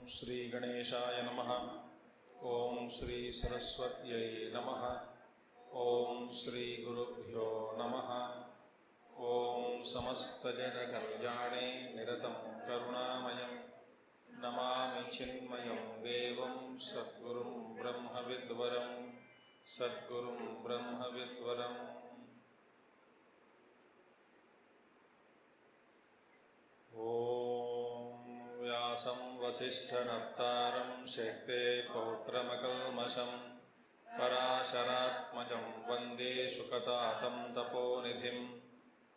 श्री गणेशाय नमः। ओम श्री सरस्वत्यै नमः। ओम श्री गुरुभ्यो नमः। ओम समस्तजनकल्याणे निरतं करुणामयं नमामि चिन्मयं देवं सद्गुरुं ब्रह्मविद्वरं सद्गुरुं ब्रह्मविद्वरम्। व्यासं वसिष्ठनप्तारं शक्ते पौत्रमकल्मषं पराशरात्मजं वन्दे शुकतातं तपोनिधिं।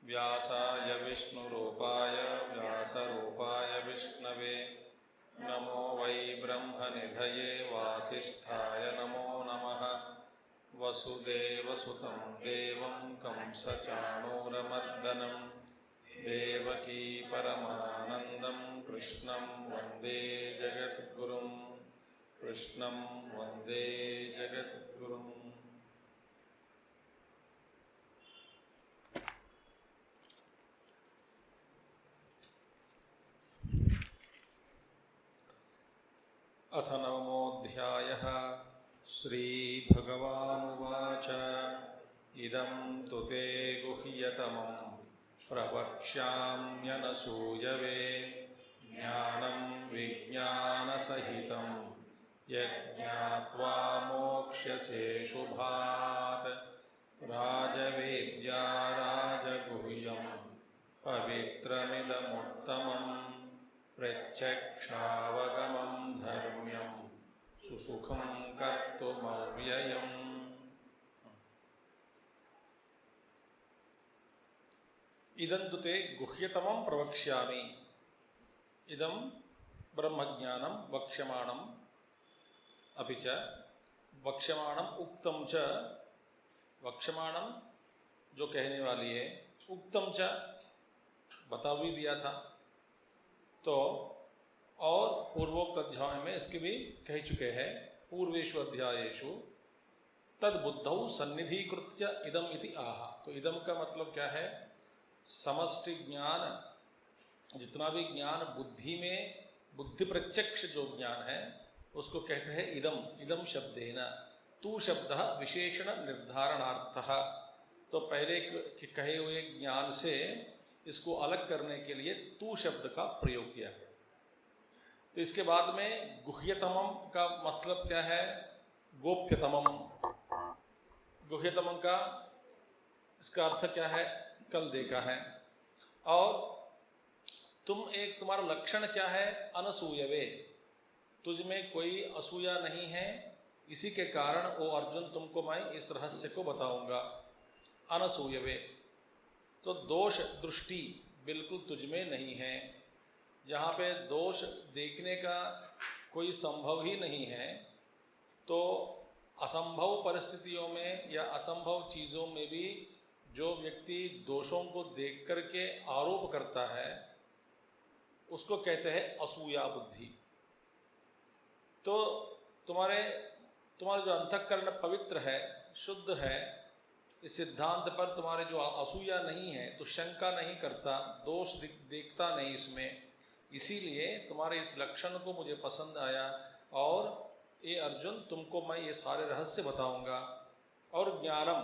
व्यासाय विष्णुरूपाय व्यासरूपाय विष्णवे नमो वै ब्रह्मनिधये वासिष्ठाय नमो नमः। वसुदेवसुतं देवं कंसचाणूरमर्दनं देवकी परमानन्दं कृष्णं वन्दे जगद्गुरुं कृष्णं वन्दे जगद्गुरुम्। अथ नवमोऽध्यायः। श्रीभगवानुवाच इदं तु ते गुह्यतमं प्रवक्ष्याम्यनसूयवे ज्ञानं विज्ञानसहितं यज्ञात्वा मोक्ष्यसे शुभात्। राजवेद्या राजगुह्यं पवित्रमिदमुत्तमं प्रत्यक्षावगमं धर्म्यं सुसुखं कर्तुमव्ययम्। इदं ते गुह्यतमं प्रवक्ष्यामि। इदं ब्रह्मज्ञानं वक्ष्यमाणम् अपि च वक्ष्यमाणम् उक्तं च। वक्ष्यमाणं जो कहने वाली है, उक्तं च बता भी दिया था, तो और पूर्वोक्त अध्याय में इसके भी कह चुके हैं। पूर्वेषु अध्यायेषु तद्बुद्धौ सन्निधीकृत्य इदम इति आह। तो इदम का मतलब क्या है? समष्टि ज्ञान, जितना भी ज्ञान बुद्धि में, बुद्धि प्रत्यक्ष जो ज्ञान है उसको कहते हैं इदम। इदम शब्देन तू शब्द विशेषण निर्धारणार्थः। तो पहले के कहे हुए ज्ञान से इसको अलग करने के लिए तू शब्द का प्रयोग किया गया। तो इसके बाद में गुह्यतमम का मतलब क्या है? गोप्यतमम। गुह्यतमम का इसका अर्थ क्या है? कल देखा है। और तुम्हारा लक्षण क्या है? अनसूयवे, तुझ में कोई असूया नहीं है, इसी के कारण ओ अर्जुन तुमको मैं इस रहस्य को बताऊंगा। अनसूयवे तो दोष दृष्टि बिल्कुल तुझ में नहीं है। जहाँ पे दोष देखने का कोई संभव ही नहीं है, तो असंभव परिस्थितियों में या असंभव चीज़ों में भी जो व्यक्ति दोषों को देख करके आरोप करता है उसको कहते हैं असूया बुद्धि। तो तुम्हारे जो अंतःकरण पवित्र है, शुद्ध है, इस सिद्धांत पर तुम्हारे जो असूया नहीं है, तो शंका नहीं करता, दोष देखता नहीं इसमें, इसीलिए तुम्हारे इस लक्षण को मुझे पसंद आया। और ये अर्जुन तुमको मैं ये सारे रहस्य बताऊंगा। और ज्ञानम,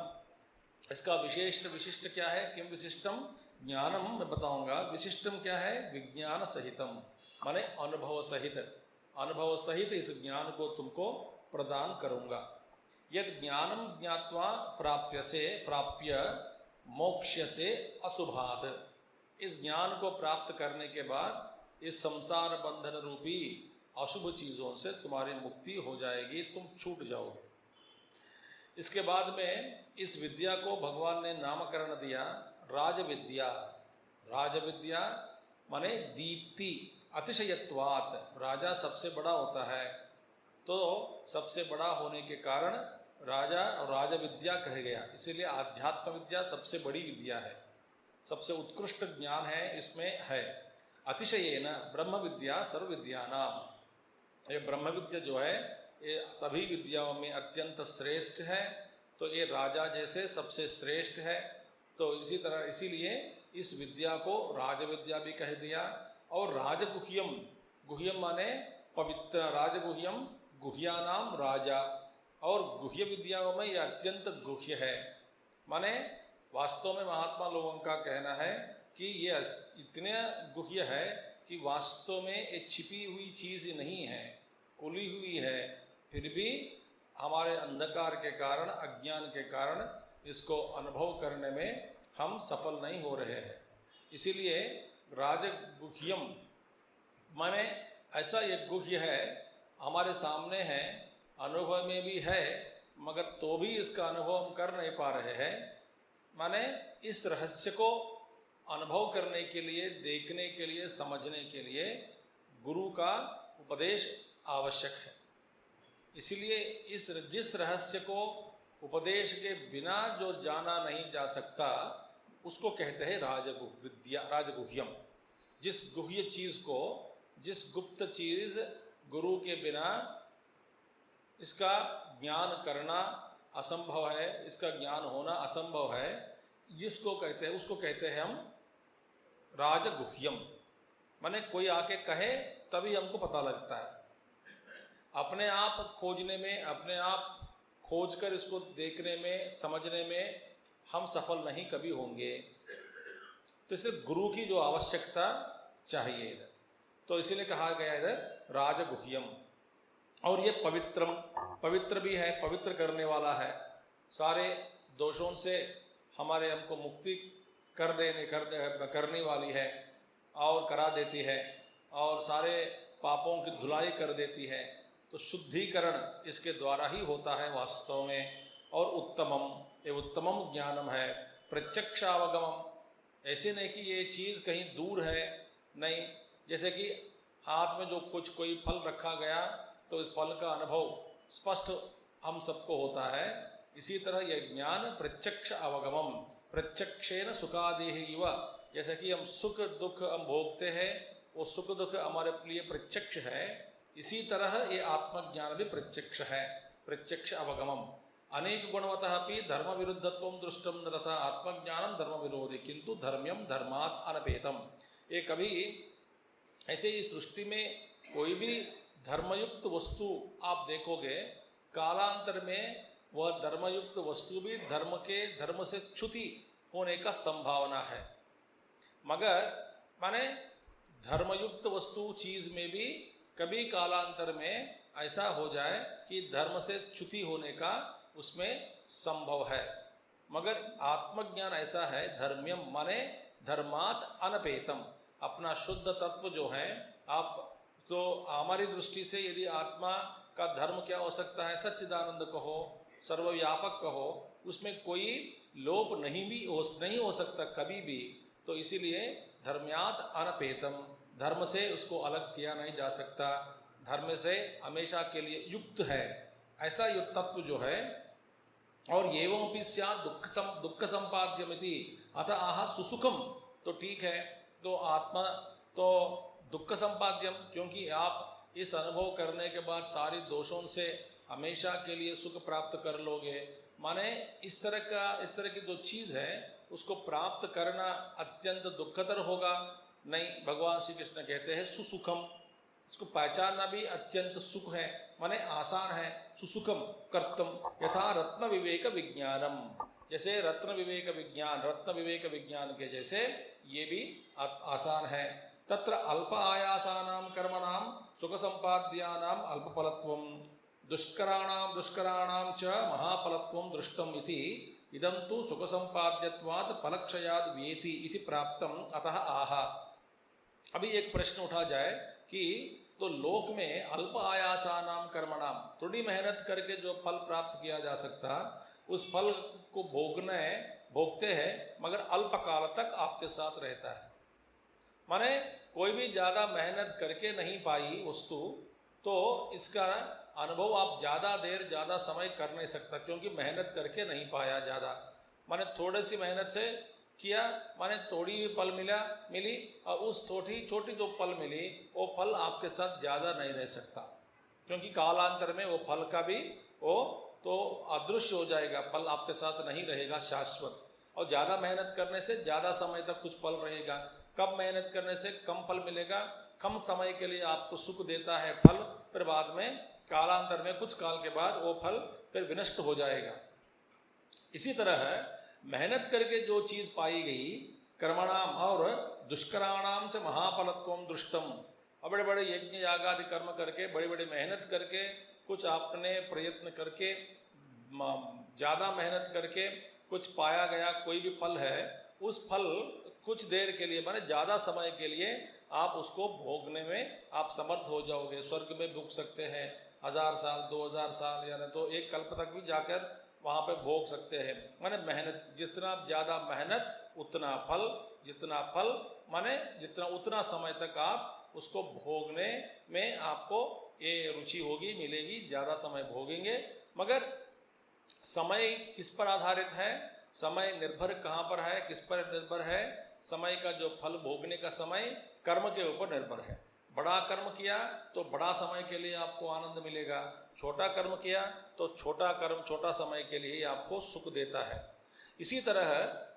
इसका विशिष्ट क्या है? किम विशिष्टम ज्ञानम मैं बताऊंगा। विशिष्टम क्या है? विज्ञान सहितम, माने अनुभव सहित। अनुभव सहित इस ज्ञान को तुमको प्रदान करूंगा। यद ज्ञानम ज्ञात्वा प्राप्य मोक्ष्य से अशुभात। इस ज्ञान को प्राप्त करने के बाद इस संसार बंधन रूपी अशुभ चीज़ों से तुम्हारी मुक्ति हो जाएगी, तुम छूट जाओगे। इसके बाद में इस विद्या को भगवान ने नामकरण दिया राज विद्या। राज विद्या माने दीप्ति, अतिशयत्वात्, राजा सबसे बड़ा होता है, तो सबसे बड़ा होने के कारण राजा और राज विद्या कहा गया। इसीलिए आध्यात्म विद्या सबसे बड़ी विद्या है, सबसे उत्कृष्ट ज्ञान है, इसमें है। अतिशयेन ब्रह्म विद्या सर्व विद्यानाम, ये ब्रह्म विद्या जो है ये सभी विद्याओं में अत्यंत श्रेष्ठ है, तो ये राजा जैसे सबसे श्रेष्ठ है। तो इसी तरह इसीलिए इस विद्या को राज विद्या भी कह दिया। और राजगुह्यम, गुह्यम माने पवित्र, राजगुह्यम गुह्यानाम राजा, और गुह्य विद्याओं में यह अत्यंत गुह्य है। माने वास्तव में महात्मा लोगों का कहना है कि ये इतने गुह्य है कि वास्तव में ये छिपी हुई चीज़ नहीं है, खुली हुई है, फिर भी हमारे अंधकार के कारण, अज्ञान के कारण इसको अनुभव करने में हम सफल नहीं हो रहे हैं। इसीलिए राजगुह्यम माने ऐसा ये गुह्य है, हमारे सामने है, अनुभव में भी है, मगर तो भी इसका अनुभव हम कर नहीं पा रहे हैं। माने इस रहस्य को अनुभव करने के लिए, देखने के लिए, समझने के लिए गुरु का उपदेश आवश्यक है। इसीलिए जिस रहस्य को उपदेश के बिना जो जाना नहीं जा सकता उसको कहते हैं राजगुह्यम। जिस गुह्य चीज़ को, जिस गुप्त चीज़ गुरु के बिना इसका ज्ञान करना असंभव है, इसका ज्ञान होना असंभव है, जिसको कहते हैं उसको कहते हैं हम राजगुह्यम। माने कोई आके कहे तभी हमको पता लगता है, अपने आप खोजने में, अपने आप खोजकर इसको देखने में, समझने में हम सफल नहीं कभी होंगे। तो इसलिए गुरु की जो आवश्यकता चाहिए इधर, तो इसीलिए कहा गया इधर राजगुह्यम। और ये पवित्रम, पवित्र भी है, पवित्र करने वाला है, सारे दोषों से हमारे हमको मुक्ति करने वाली है और करा देती है, और सारे पापों की धुलाई कर देती है। तो शुद्धिकरण इसके द्वारा ही होता है वास्तव में। और उत्तमम, ये उत्तमम ज्ञानम है। प्रत्यक्षावगमम, ऐसे नहीं कि ये चीज़ कहीं दूर है, नहीं, जैसे कि हाथ में जो कोई फल रखा गया तो इस फल का अनुभव स्पष्ट हम सबको होता है, इसी तरह यह ज्ञान प्रत्यक्ष अवगमम, प्रत्यक्षेन सुखादेह इव, जैसे कि हम सुख दुख हम भोगते हैं, वो सुख दुख हमारे लिए प्रत्यक्ष है, इसी तरह ये आत्मज्ञान भी प्रत्यक्ष है, प्रत्यक्ष अवगमम। अनेक गुणवतः अपि धर्म विरुद्धत्वं दृष्टम न तथा आत्मज्ञानम धर्म विरोधी किंतु धर्म्यम धर्मात् अनपेतम। ये कभी ऐसे ही सृष्टि में कोई भी धर्मयुक्त वस्तु आप देखोगे, कालांतर में वह धर्मयुक्त वस्तु भी धर्म से च्युति होने का संभावना है। मगर माने धर्मयुक्त वस्तु चीज में भी कभी कालांतर में ऐसा हो जाए कि धर्म से च्युति होने का उसमें संभव है। मगर आत्मज्ञान ऐसा है, धर्म्यम माने धर्मात् अनपेतम, अपना शुद्ध तत्व जो है, आप तो हमारी दृष्टि से यदि आत्मा का धर्म क्या हो सकता है, सच्चिदानंद कहो, सर्वव्यापक कहो, उसमें कोई लोप नहीं हो सकता कभी भी। तो इसीलिए धर्म्यात् अनपेतम, धर्म से उसको अलग किया नहीं जा सकता, धर्म से हमेशा के लिए युक्त है, ऐसा युक्त तत्व जो है। और एवं भी स्यात् दुख संपाद्यमिति अतः आह सुसुखम, तो ठीक है, तो आत्मा तो दुख संपाद्यम, क्योंकि आप इस अनुभव करने के बाद सारी दोषों से हमेशा के लिए सुख प्राप्त कर लोगे। माने इस तरह की जो चीज़ है उसको प्राप्त करना अत्यंत दुखतर होगा नहीं। भगवान श्री कृष्ण कहते हैं सुसुखम, इसको पहचानना भी अत्यंत सुख है, माने आसान है। सुसुखम कर्तम यथा रत्न विवेक विज्ञानम, जैसे रत्न विवेक विज्ञान के जैसे ये भी आसान है। तत्र अल्प आयासानां कर्मणां सुख संपाद्यानां अल्पफलत्वं दुष्कराणां च महाफलत्वं दृष्टम् इति इदं तु सुख संपाद्यत्वात् फलक्षयाद् व्येति इति प्राप्तम् अतः आह। अभी एक प्रश्न उठा जाए कि तो लोक में अल्प आयासानाम कर्मणाम, थोड़ी मेहनत करके जो फल प्राप्त किया जा सकता, उस फल को भोगते हैं, मगर अल्प काल तक आपके साथ रहता है। माने कोई भी ज़्यादा मेहनत करके नहीं पाई वस्तु, तो इसका अनुभव आप ज़्यादा देर ज़्यादा समय कर नहीं सकता, क्योंकि मेहनत करके नहीं पाया ज़्यादा। माने थोड़ी सी मेहनत से किया, माने थोड़ी फल मिली, और उस छोटी जो फल मिली वो फल आपके साथ ज़्यादा नहीं रह सकता, क्योंकि कालांतर में वो फल का भी वो तो अदृश्य हो जाएगा, फल आपके साथ नहीं रहेगा शाश्वत। और ज़्यादा मेहनत करने से ज़्यादा समय तक कुछ फल रहेगा, कम मेहनत करने से कम फल मिलेगा, कम समय के लिए आपको सुख देता है फल, फिर बाद में कालांतर में कुछ काल के बाद वो फल फिर विनष्ट हो जाएगा। इसी तरह मेहनत करके जो चीज़ पाई गई, कर्मणाम और दुष्कराणाम च महाफलत्वम दृष्टम, बड़े बड़े यज्ञ यागादि कर्म करके, बड़ी बड़ी मेहनत करके, कुछ आपने प्रयत्न करके, ज़्यादा मेहनत करके कुछ पाया गया कोई भी फल है, उस फल कुछ देर के लिए, माने ज़्यादा समय के लिए आप उसको भोगने में आप समर्थ हो जाओगे। स्वर्ग में भोग सकते हैं 1000 साल, 2000 साल, या नहीं तो एक कल्प तक भी जाकर वहाँ पे भोग सकते हैं। माने मेहनत, जितना ज़्यादा मेहनत उतना फल, जितना फल माने जितना उतना समय तक आप उसको भोगने में आपको ये रुचि होगी, मिलेगी, ज़्यादा समय भोगेंगे। मगर समय किस पर आधारित है? समय निर्भर कहाँ पर है, किस पर निर्भर है? समय का जो फल भोगने का समय कर्म के ऊपर निर्भर है। बड़ा कर्म किया तो बड़ा समय के लिए आपको आनंद मिलेगा, छोटा कर्म किया तो छोटा कर्म छोटा समय के लिए आपको सुख देता है। इसी तरह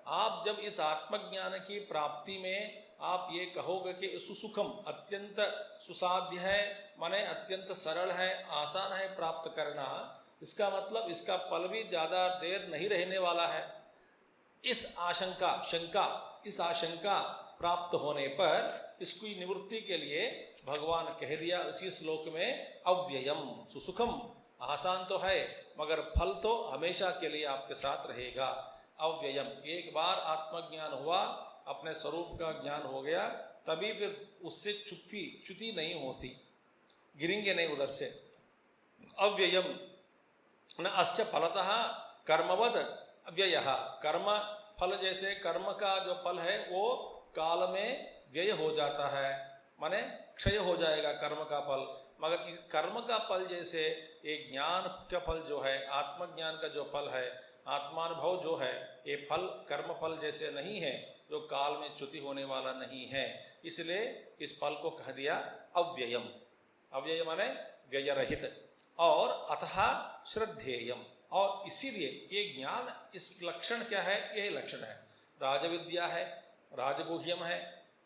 आप जब इस आत्मज्ञान की प्राप्ति में आप ये कहोगे कि सुसुखम, अत्यंत सुसाध्य है, माने अत्यंत सरल है, आसान है प्राप्त करना, इसका मतलब इसका फल भी ज़्यादा देर नहीं रहने वाला है। इस आशंका प्राप्त होने पर इसकी निवृत्ति के लिए भगवान कह दिया इसी श्लोक में, अव्ययम, सुसुखम, आसान तो है मगर फल तो हमेशा के लिए आपके साथ रहेगा। अव्ययम, एक बार आत्मज्ञान हुआ, अपने स्वरूप का ज्ञान हो गया, तभी फिर उससे च्युति नहीं होती, गिरेंगे नहीं उधर से। अव्ययम न अस्य फलतः कर्मवद अव्ययः, कर्म फल जैसे कर्म का जो फल है वो काल में व्यय हो जाता है, माने क्षय हो जाएगा कर्म का फल। मगर इस कर्म का फल जैसे एक ज्ञान का फल जो है, आत्मज्ञान का जो फल है, आत्मानुभव जो है, ये फल कर्म फल जैसे नहीं है, जो काल में च्युति होने वाला नहीं है। इसलिए इस फल को कह दिया अव्ययम। अव्यय माने व्यय रहित। और अतः श्रद्धेयम, और इसीलिए ये ज्ञान, इस लक्षण क्या है? यही लक्षण है, राजविद्या है, राजगुह्यम है,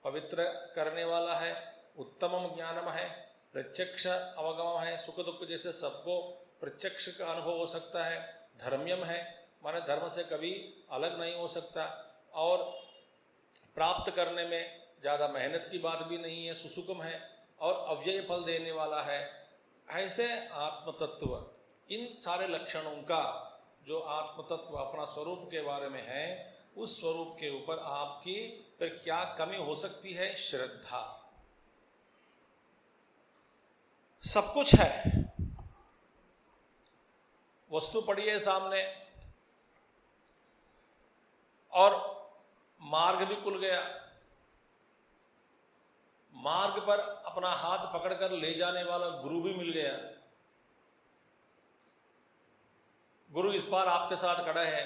पवित्र करने वाला है, उत्तमम ज्ञानम है, प्रत्यक्ष अवगम है, सुख दुख जैसे सबको प्रत्यक्ष का अनुभव हो सकता है, धर्म्यम है, माने धर्म से कभी अलग नहीं हो सकता, और प्राप्त करने में ज़्यादा मेहनत की बात भी नहीं है, सुसुखम है, और अव्यय फल देने वाला है। ऐसे आत्मतत्व, इन सारे लक्षणों का जो आत्मतत्व अपना स्वरूप के बारे में है, उस स्वरूप के ऊपर आपकी फिर क्या कमी हो सकती है? श्रद्धा। सब कुछ है, वस्तु पड़ी है सामने, और मार्ग भी खुल गया, मार्ग पर अपना हाथ पकड़कर ले जाने वाला गुरु भी मिल गया। गुरु इस पार आपके साथ खड़ा है,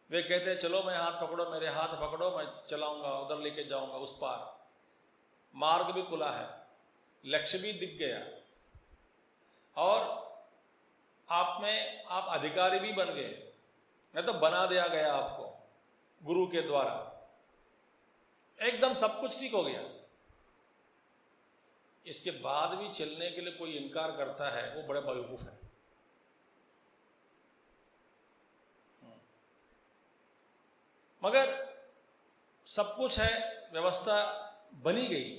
वे कहते हैं चलो मैं हाथ पकड़ो, मेरे हाथ पकड़ो, मैं चलाऊंगा, उधर लेके जाऊंगा उस पार। मार्ग भी खुला है, लक्ष्य भी दिख गया, और आप अधिकारी भी बन गए, नहीं तो बना दिया गया आपको गुरु के द्वारा, एकदम सब कुछ ठीक हो गया। इसके बाद भी चलने के लिए कोई इनकार करता है, वो बड़ा बेवकूफ है। मगर सब कुछ है, व्यवस्था बनी गई,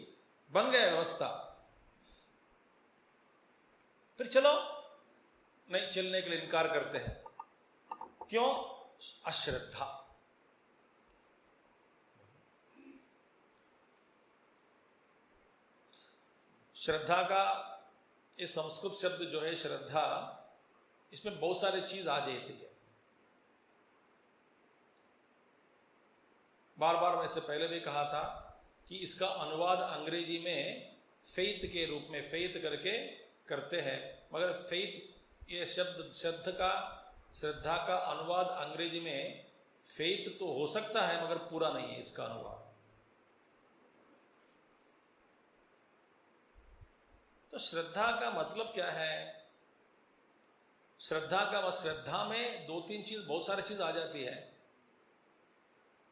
बन गया व्यवस्था, फिर चलो नहीं, चलने के लिए इनकार करते हैं। क्यों? अश्रद्धा। श्रद्धा का ये संस्कृत शब्द जो है श्रद्धा, इसमें बहुत सारी चीज आ जाती है। बार बार मैं इससे पहले भी कहा था कि इसका अनुवाद अंग्रेजी में फेथ के रूप में, फेथ करके करते हैं, मगर फेथ ये शब्द श्रद्धा का अनुवाद अंग्रेजी में फेथ तो हो सकता है मगर पूरा नहीं है इसका अनुवाद। तो श्रद्धा का मतलब क्या है? श्रद्धा में दो तीन चीज, बहुत सारी चीज आ जाती है।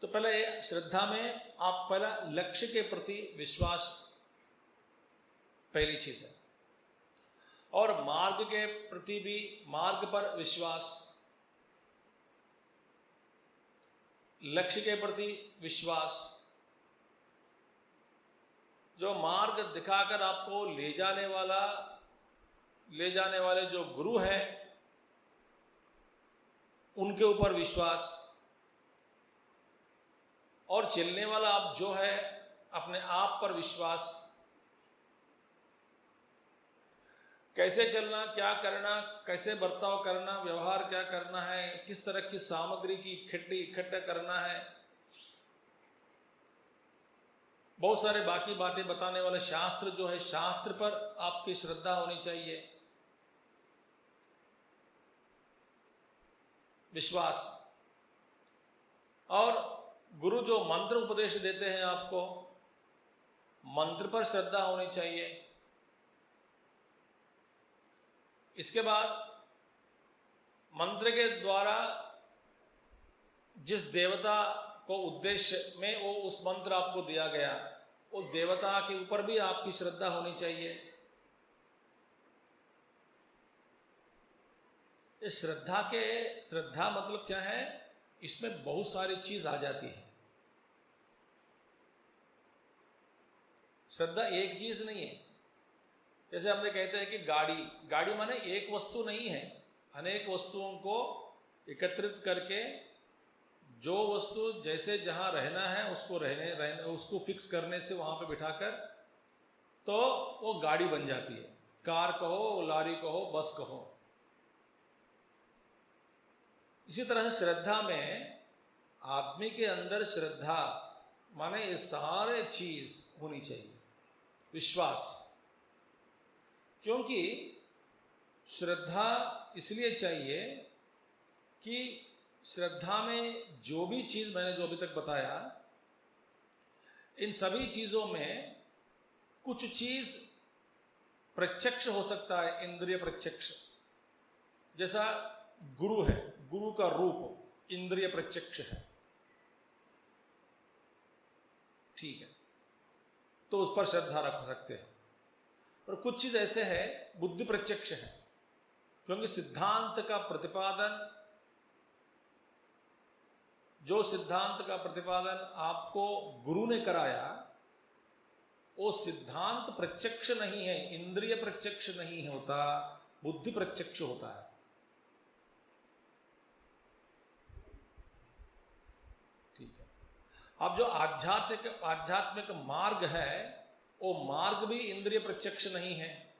तो पहले श्रद्धा में आप पहला लक्ष्य के प्रति विश्वास पहली चीज है, और मार्ग के प्रति भी, मार्ग पर विश्वास, लक्ष्य के प्रति विश्वास। जो मार्ग दिखाकर आपको ले जाने वाले जो गुरु हैं उनके ऊपर विश्वास, और चलने वाला आप जो है अपने आप पर विश्वास। कैसे चलना, क्या करना, कैसे बर्ताव करना, व्यवहार क्या करना है, किस तरह की सामग्री की इकट्ठा करना है, बहुत सारे बाकी बातें बताने वाले शास्त्र जो है, शास्त्र पर आपकी श्रद्धा होनी चाहिए, विश्वास। और गुरु जो मंत्र उपदेश देते हैं आपको, मंत्र पर श्रद्धा होनी चाहिए। इसके बाद मंत्र के द्वारा जिस देवता को उद्देश्य में वो उस मंत्र आपको दिया गया, उस देवता के ऊपर भी आपकी श्रद्धा होनी चाहिए। इस श्रद्धा मतलब क्या है? इसमें बहुत सारी चीज आ जाती है। श्रद्धा एक चीज नहीं है। जैसे हमने कहते हैं कि गाड़ी माने एक वस्तु नहीं है, अनेक वस्तुओं को एकत्रित करके जो वस्तु जैसे जहां रहना है उसको फिक्स करने से वहां पे बिठाकर तो वो गाड़ी बन जाती है। कार कहो, लॉरी कहो, बस कहो। इसी तरह से श्रद्धा में आदमी के अंदर श्रद्धा माने ये सारे चीज होनी चाहिए। विश्वास, क्योंकि श्रद्धा इसलिए चाहिए कि श्रद्धा में जो भी चीज मैंने जो अभी तक बताया, इन सभी चीजों में कुछ चीज प्रत्यक्ष हो सकता है, इंद्रिय प्रत्यक्ष। जैसा गुरु है, गुरु का रूप इंद्रिय प्रत्यक्ष है, ठीक है, तो उस पर श्रद्धा रख सकते हैं। और कुछ चीज ऐसे है बुद्धि प्रत्यक्ष है, क्योंकि सिद्धांत का प्रतिपादन, जो सिद्धांत का प्रतिपादन आपको गुरु ने कराया, वो सिद्धांत प्रत्यक्ष नहीं है, इंद्रिय प्रत्यक्ष नहीं होता, बुद्धि प्रत्यक्ष होता है। ठीक है। अब जो आध्यात्मिक मार्ग है, वो मार्ग भी इंद्रिय प्रत्यक्ष नहीं है,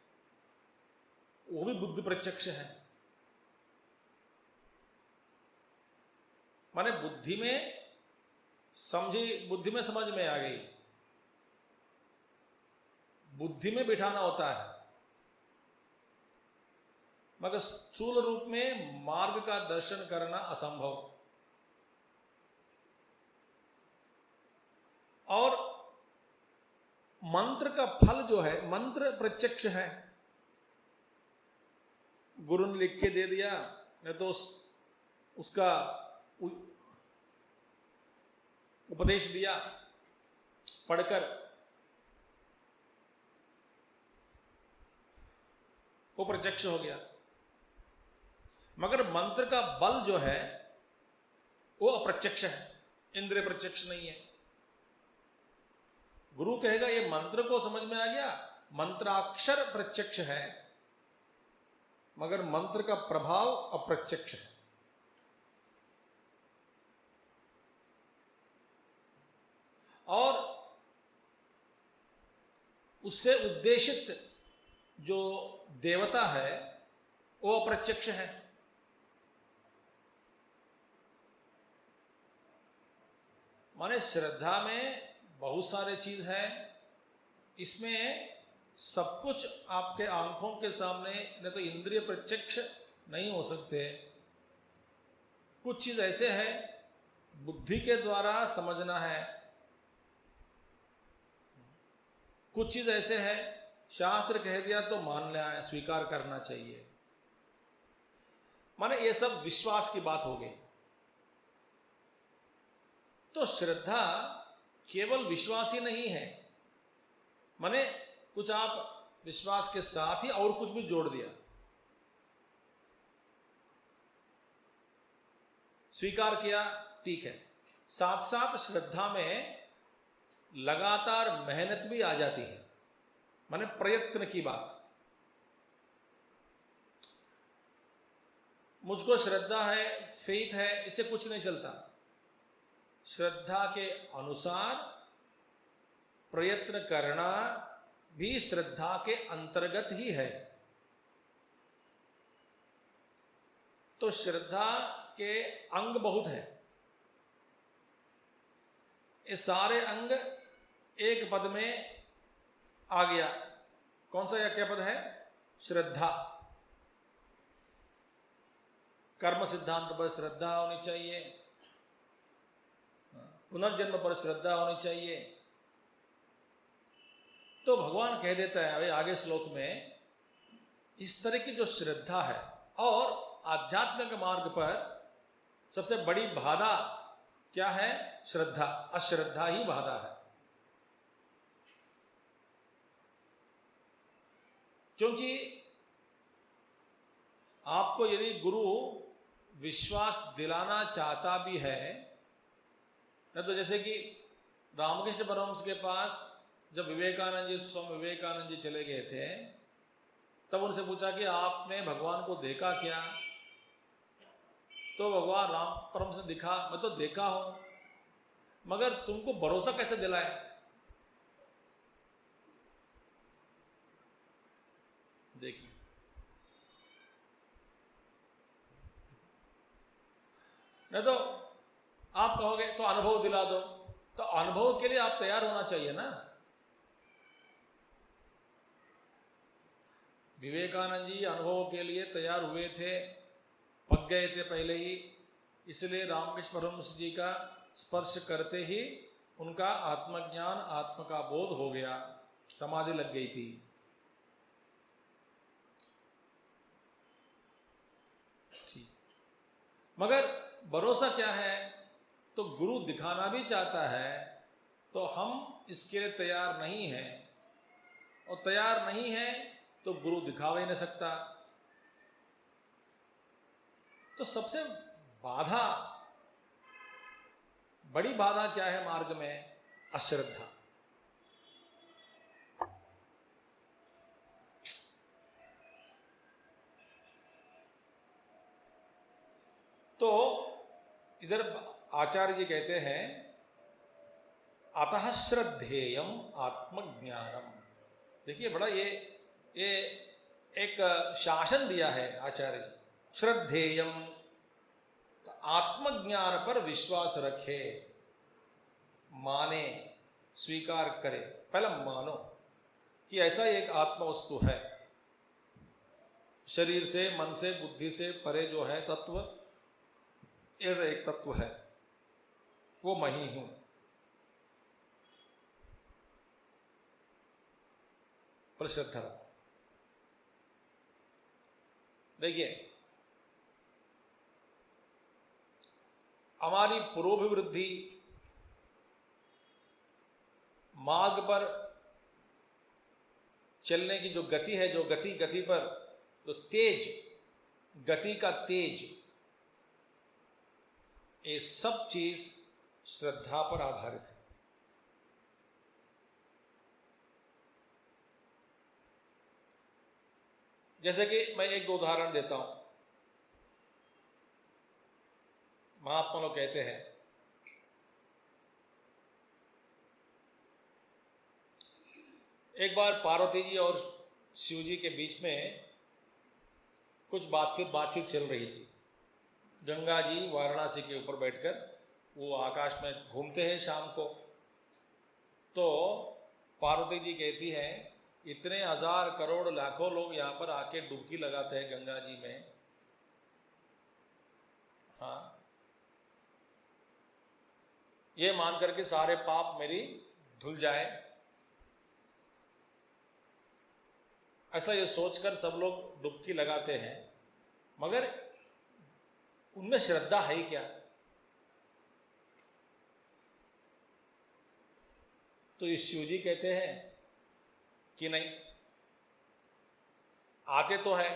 वो भी बुद्धि प्रत्यक्ष है। माने बुद्धि में समझ में आ गई, बुद्धि में बिठाना होता है, मगर स्थूल रूप में मार्ग का दर्शन करना असंभव। और मंत्र का फल जो है, मंत्र प्रत्यक्ष है। गुरु ने लिख के दे दिया, नहीं तो उसका उपदेश दिया पढ़कर, वो प्रत्यक्ष हो गया। मगर मंत्र का बल जो है वो अप्रत्यक्ष है, इंद्रिय प्रत्यक्ष नहीं है। गुरु कहेगा ये मंत्र को समझ में आ गया, मंत्राक्षर प्रत्यक्ष है, मगर मंत्र का प्रभाव अप्रत्यक्ष है। और उससे उद्देशित जो देवता है वो अप्रत्यक्ष है। माने श्रद्धा में बहुत सारे चीज है, इसमें सब कुछ आपके आंखों के सामने न तो इंद्रिय प्रत्यक्ष नहीं हो सकते। कुछ चीज ऐसे है बुद्धि के द्वारा समझना है, कुछ चीज ऐसे है शास्त्र कह दिया तो मानना है, स्वीकार करना चाहिए। माने ये सब विश्वास की बात हो गई। तो श्रद्धा केवल विश्वास ही नहीं है, माने कुछ आप विश्वास के साथ ही और कुछ भी जोड़ दिया, स्वीकार किया, ठीक है। साथ साथ श्रद्धा में लगातार मेहनत भी आ जाती है, माने प्रयत्न की बात। मुझको श्रद्धा है, फेथ है, इससे कुछ नहीं चलता। श्रद्धा के अनुसार प्रयत्न करना भी श्रद्धा के अंतर्गत ही है। तो श्रद्धा के अंग बहुत है, ये सारे अंग एक पद में आ गया। कौन सा या क्या पद है? श्रद्धा। कर्म सिद्धांत पर श्रद्धा होनी चाहिए, पुनर्जन्म पर श्रद्धा होनी चाहिए। तो भगवान कह देता है अभी आगे श्लोक में, इस तरह की जो श्रद्धा है, और आध्यात्मिक मार्ग पर सबसे बड़ी बाधा क्या है? श्रद्धा। अश्रद्धा ही बाधा है। क्योंकि आपको यदि गुरु विश्वास दिलाना चाहता भी है न, तो जैसे कि रामकृष्ण परमहंस के पास जब विवेकानंद जी, स्वामी विवेकानंद जी चले गए थे, तब उनसे पूछा कि आपने भगवान को देखा क्या? तो भगवान राम परमहंस ने दिखा, मैं तो देखा हूं, मगर तुमको भरोसा कैसे दिलाए? देखिए, नहीं तो आप कहोगे तो अनुभव दिला दो, तो अनुभव के लिए आप तैयार होना चाहिए ना। विवेकानंद जी अनुभव के लिए तैयार हुए थे, पक गए थे पहले ही, इसलिए रामकृष्ण परमहंस जी का स्पर्श करते ही उनका आत्मज्ञान, आत्म का बोध हो गया, समाधि लग गई थी। ठीक, मगर भरोसा क्या है? तो गुरु दिखाना भी चाहता है, तो हम इसके लिए तैयार नहीं हैं, और तैयार नहीं है तो गुरु दिखा ही नहीं सकता। तो सबसे बाधा, बड़ी बाधा क्या है मार्ग में? अश्रद्धा। तो इधर आचार्य जी कहते हैं अतः श्रद्धेयम आत्मज्ञानम। देखिए बड़ा ये एक शासन दिया है आचार्य जी। श्रद्धेयम, तो आत्मज्ञान पर विश्वास रखे, माने, स्वीकार करे। पहले मानो कि ऐसा एक आत्म वस्तु है, शरीर से, मन से, बुद्धि से परे जो है तत्व, ऐसा एक तत्व है, वो मैं ही हूं। पर श्रद्धा रखो। देखिए, हमारी पुरोभिवृद्धि मार्ग पर चलने की जो गति है, जो गति पर जो तेज, गति का तेज, ये सब चीज श्रद्धा पर आधारित है। जैसे कि मैं एक दो उदाहरण देता हूं। महात्मा लोग कहते हैं एक बार पार्वती जी और शिव जी के बीच में कुछ बातचीत चल रही थी। गंगा जी वाराणसी के ऊपर बैठकर वो आकाश में घूमते हैं शाम को। तो पार्वती जी कहती हैं, इतने हजार करोड़ लाखों लोग यहाँ पर आके डुबकी लगाते हैं गंगा जी में, हाँ, ये मान करके सारे पाप मेरी धुल जाए, ऐसा ये सोचकर सब लोग डुबकी लगाते हैं। मगर उनमें श्रद्धा है क्या? तो ये शिव जी कहते हैं कि नहीं, आते तो है,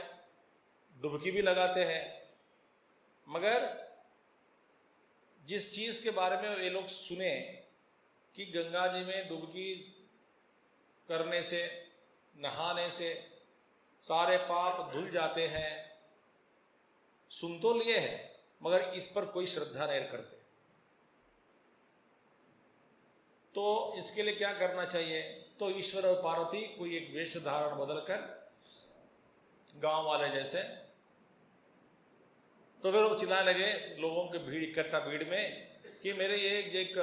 डुबकी भी लगाते हैं, मगर जिस चीज के बारे में ये लोग सुने कि गंगा जी में डुबकी करने से, नहाने से सारे पाप धुल जाते हैं, सुन तो लिए हैं मगर इस पर कोई श्रद्धा नहीं करते। तो इसके लिए क्या करना चाहिए? तो ईश्वर और पार्वती कोई एक वेश धारण बदलकर गांव वाले जैसे, तो फिर वो चिल्लाने लगे लोगों के भीड़, इकट्ठा भीड़ में, कि मेरे ये एक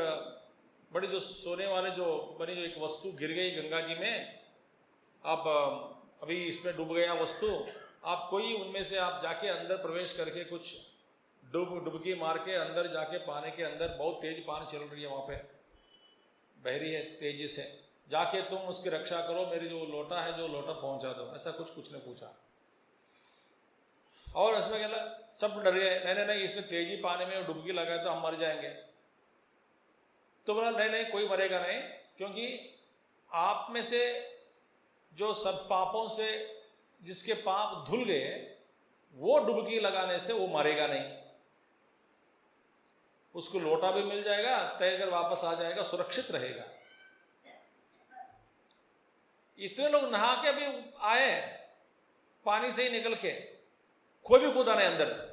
बड़ी जो सोने वाले जो बनी जो एक वस्तु गिर गई गंगा जी में, आप अभी इसमें डूब गया वस्तु, आप कोई उनमें से आप जाके अंदर प्रवेश करके कुछ डुबकी मार के अंदर जाके पानी के अंदर, बहुत तेज पानी चल रही है वहाँ पे, बह रही है तेजी से, जाके तुम उसकी रक्षा करो, मेरी जो लोटा है जो लोटा पहुंचा दो। ऐसा कुछ ने पूछा और इसमें कहना सब डर गए, नहीं नहीं नहीं, इसमें तेजी पानी में डुबकी लगाए तो हम मर जाएंगे। तो बोला नहीं नहीं, कोई मरेगा नहीं, क्योंकि आप में से जो सब पापों से जिसके पाप धुल गए, वो डुबकी लगाने से वो मरेगा नहीं, उसको लोटा भी मिल जाएगा, तैरकर वापस आ जाएगा, सुरक्षित रहेगा। इतने लोग नहा के भी आए, पानी से ही निकल के, कोई भी कूदा नहीं अंदर।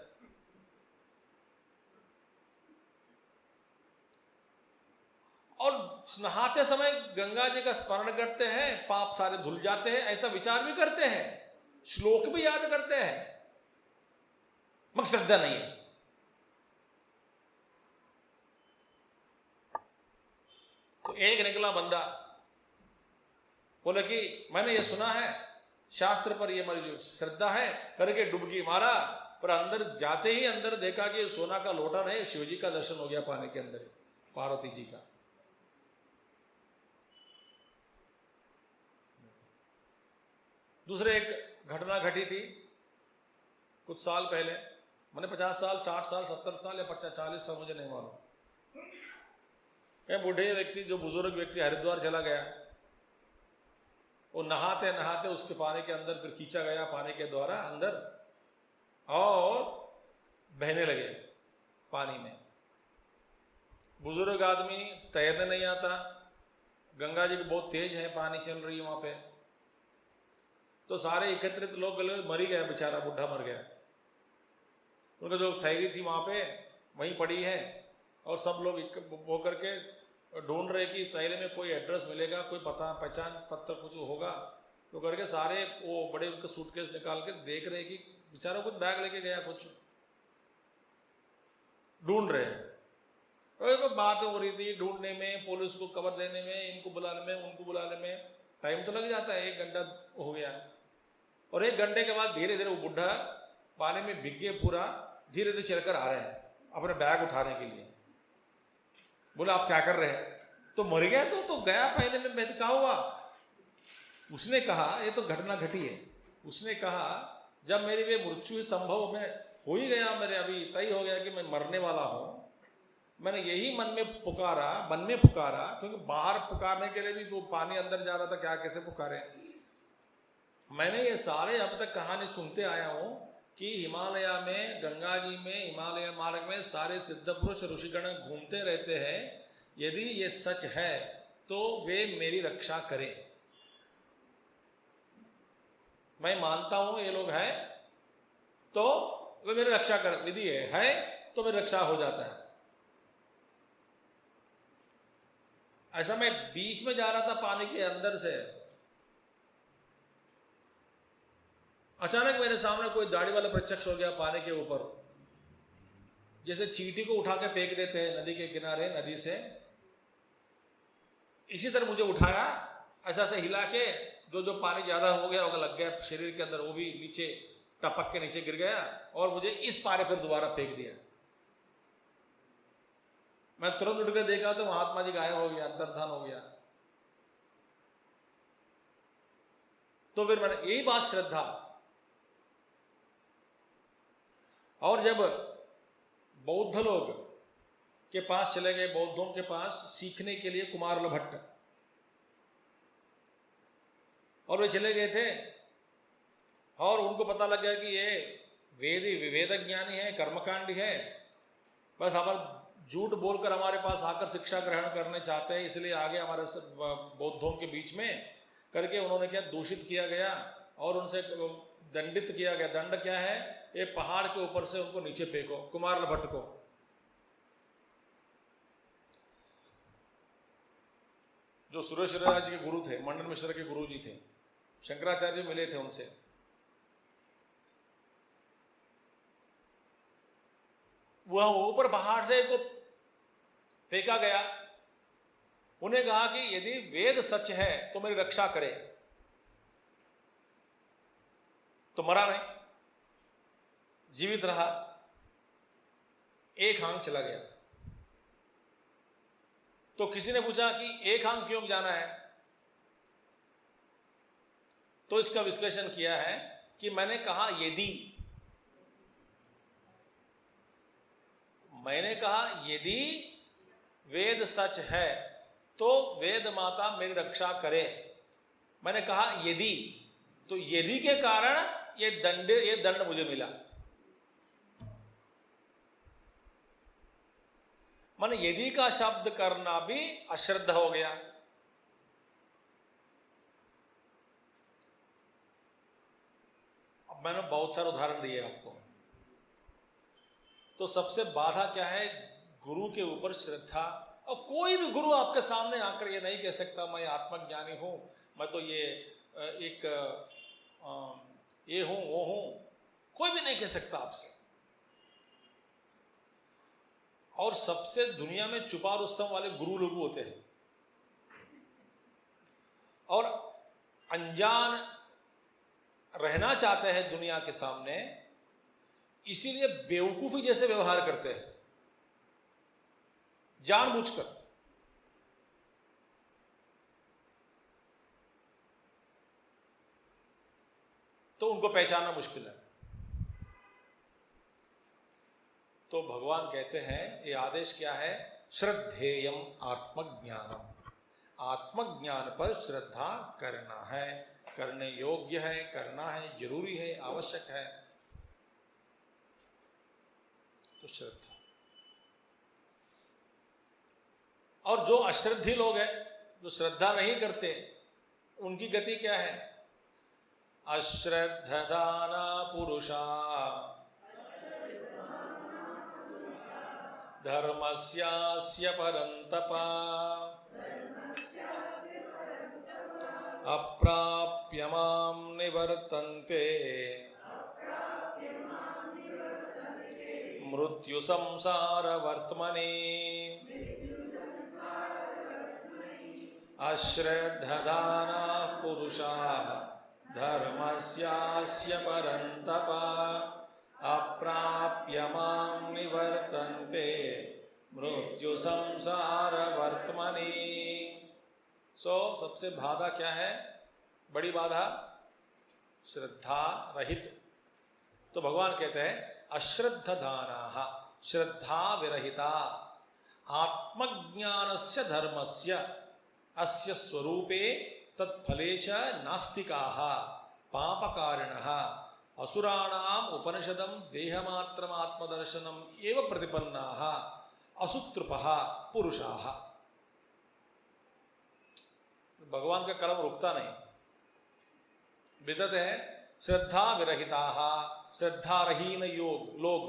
और नहाते समय गंगा जी का स्मरण करते हैं, पाप सारे धुल जाते हैं, ऐसा विचार भी करते हैं, श्लोक भी याद करते हैं, मगर श्रद्धा नहीं है। तो एक निकला बंदा, बोला कि मैंने ये सुना है शास्त्र पर, ये मेरी श्रद्धा है, करके डुबकी मारा, पर अंदर जाते ही अंदर देखा कि सोना का लोटा नहीं, शिवजी का दर्शन हो गया पानी के अंदर, पार्वती जी का। दूसरे एक घटना घटी थी कुछ साल पहले, मैंने 50 साल, 60 साल, 70 साल या 40 साल, मुझे नहीं मालूम। मैं बूढ़े व्यक्ति, जो बुजुर्ग व्यक्ति हरिद्वार चला गया, वो नहाते नहाते उसके पानी के अंदर फिर खींचा गया पानी के द्वारा अंदर, और बहने लगे पानी में। बुजुर्ग आदमी, तैरने नहीं आता, गंगा जी की बहुत तेज है, पानी चल रही है वहां पे, तो सारे एकत्रित लोग गले, मर ही गया बेचारा, बुढ़ा मर गया। उनका जो थैली थी वहां पे वहीं पड़ी है, और सब लोग होकर के ढूंढ रहे कि इस थैले में कोई एड्रेस मिलेगा, कोई पता पहचान पत्र कुछ होगा, तो करके सारे वो बड़े उनके सूटकेस निकाल के देख रहे कि बेचारा कुछ बैग लेके गया, कुछ ढूंढ रहे हैं। और बात हो रही थी, ढूंढने में, पुलिस को खबर देने में, इनको बुलाने में, उनको बुलाने में टाइम तो लग जाता है, 1 घंटा हो गया। और 1 घंटे के बाद धीरे धीरे वो बुढ़ा पानी में भीग गए पूरा, धीरे धीरे चलकर आ रहे हैं अपने बैग उठाने के लिए। बोला आप क्या कर रहे हैं? तो मर गया, तो गया पहले में, मैं क्या हुआ? उसने कहा, ये तो घटना घटी है, उसने कहा जब मेरी वे मृत्यु संभव में हो ही गया, मेरे अभी तय हो गया कि मैं मरने वाला हूं, मैंने यही मन में पुकारा, क्योंकि बाहर पुकारने के लिए भी तो पानी अंदर जा रहा था, क्या कैसे पुकारे। मैंने ये सारे अब तक कहानी सुनते आया हूं कि हिमालय में, गंगा जी में, हिमालय मार्ग में सारे सिद्ध पुरुष ऋषिगण घूमते रहते हैं, यदि ये सच है तो वे मेरी रक्षा करें। मैं मानता हूं ये लोग हैं तो वे मेरी रक्षा कर, विधि है तो मेरी रक्षा हो जाता है। ऐसा मैं बीच में जा रहा था पानी के अंदर से, अचानक मेरे सामने कोई दाढ़ी वाला प्रत्यक्ष हो गया पानी के ऊपर, जैसे चींटी को उठा के फेंक देते हैं नदी के किनारे, नदी से, इसी तरह मुझे उठाया, ऐसा ऐसा हिला के, जो पानी ज्यादा हो गया होगा लग गया शरीर के अंदर, वो भी नीचे टपक के नीचे गिर गया और मुझे इस पारे फिर दोबारा फेंक दिया। मैं तुरंत उठ के देखा तो महात्मा जी गायब हो गया, अंतर्धान हो गया। तो फिर मैंने यही बात श्रद्धा। और जब बौद्ध लोग के पास चले गए, बौद्धों के पास सीखने के लिए, कुमारल भट्ट, और वे चले गए थे और उनको पता लग गया कि ये वेद ज्ञानी है, कर्मकांडी है, बस हमारा झूठ बोलकर हमारे पास आकर शिक्षा ग्रहण करने चाहते हैं, इसलिए आगे हमारे बौद्धों के बीच में करके उन्होंने क्या दूषित किया गया और उनसे दंडित किया गया। दंड क्या है? ये पहाड़ के ऊपर से उनको नीचे फेंको, कुमारल भट्ट को। जो सुरेश्वर जी के गुरु थे, मंडन मिश्र के गुरु जी थे, शंकराचार्य मिले थे उनसे। वह ऊपर पहाड़ से को फेंका गया। उन्हें कहा कि यदि वेद सच है तो मेरी रक्षा करे। तो मरा नहीं, जीवित रहा, एक आंख चला गया। तो किसी ने पूछा कि एक आंख क्यों जाना है? तो इसका विश्लेषण किया है कि मैंने कहा यदि वेद सच है तो वेद माता मेरी रक्षा करे। मैंने कहा यदि, तो यदि के कारण ये दंड मुझे मिला। माने यदि का शब्द करना भी अश्रद्धा हो गया। अब मैंने बहुत सारे उदाहरण दिए आपको। तो सबसे बाधा क्या है? गुरु के ऊपर श्रद्धा। और कोई भी गुरु आपके सामने आकर ये नहीं कह सकता मैं आत्मज्ञानी हूं, मैं तो ये हूं वो हूं, कोई भी नहीं कह सकता आपसे। और सबसे दुनिया में छुपा रुस्तम वाले गुरु लोग होते हैं और अनजान रहना चाहते हैं दुनिया के सामने, इसीलिए बेवकूफी जैसे व्यवहार करते हैं जानबूझकर। तो उनको पहचानना मुश्किल है। तो भगवान कहते हैं, ये आदेश क्या है? श्रद्धेयम आत्मज्ञानम। आत्मज्ञान पर श्रद्धा करना है, करने योग्य है, करना है, जरूरी है, आवश्यक है। तो श्रद्धा। और जो अश्रद्धी लोग हैं, जो श्रद्धा नहीं करते, उनकी गति क्या है? अश्रद्धदाना पुरुषा धर्मस्यास्य परन्तप अप्राप्य मां निवर्तन्ते मृत्यु संसार वर्त्मनि। अश्रद्धदाना पुरुषा धर्मस्यास्य परन्तप अप्राप्य मां निवर्तन्ते मृत्यु संसार वर्त्मनि। सबसे बाधा क्या है? बड़ी बाधा श्रद्धा रहित। तो भगवान कहते हैं अश्रद्धदानाः, श्रद्धा विरहिता, आत्मज्ञानस्य धर्मस्य अस्य स्वरूपे तत्फले च नास्तिकाः पापकारिणः असुराणाम उपनिषदम देहमात्रम आत्मदर्शनम एव प्रतिपन्नाः असुतृपः पुरुषाः। भगवान का कलम रुकता नहीं। बिदत है श्रद्धा विरहिताः, श्रद्धारहीन लोग।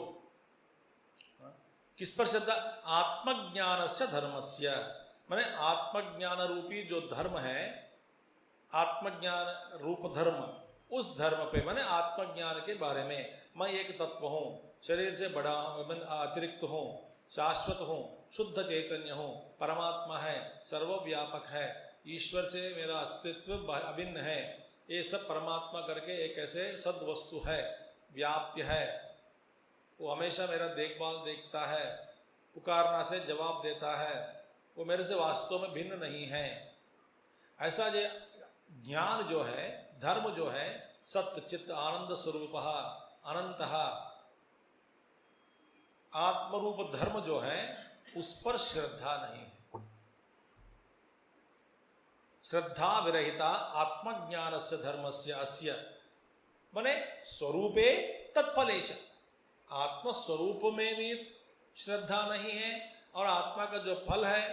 किस पर श्रद्धा? आत्मज्ञानस्य धर्मस्य, माने आत्मज्ञान रूपी जो धर्म है, आत्मज्ञान रूप धर्म, उस धर्म पे, माने आत्मज्ञान के बारे में, मैं एक तत्व हूँ, शरीर से बड़ा मैं अतिरिक्त हूँ, शाश्वत हूँ, शुद्ध चैतन्य हूँ, परमात्मा है, सर्वव्यापक है, ईश्वर से मेरा अस्तित्व अभिन्न है, ये सब परमात्मा करके एक ऐसे सद वस्तु है, व्याप्य है, वो हमेशा मेरा देखभाल देखता है, पुकारना से जवाब देता है, वो मेरे से वास्तव में भिन्न नहीं है। ऐसा जो ज्ञान जो है, धर्म जो है, सत्य चित्त आनंद स्वरूप अनंत आत्मरूप धर्म जो है, उस पर श्रद्धा नहीं है। श्रद्धा विरहिता आत्मज्ञान से धर्म से अस्य मने स्वरूपे तत्फले च, आत्मस्वरूप में भी श्रद्धा नहीं है, और आत्मा का जो फल है,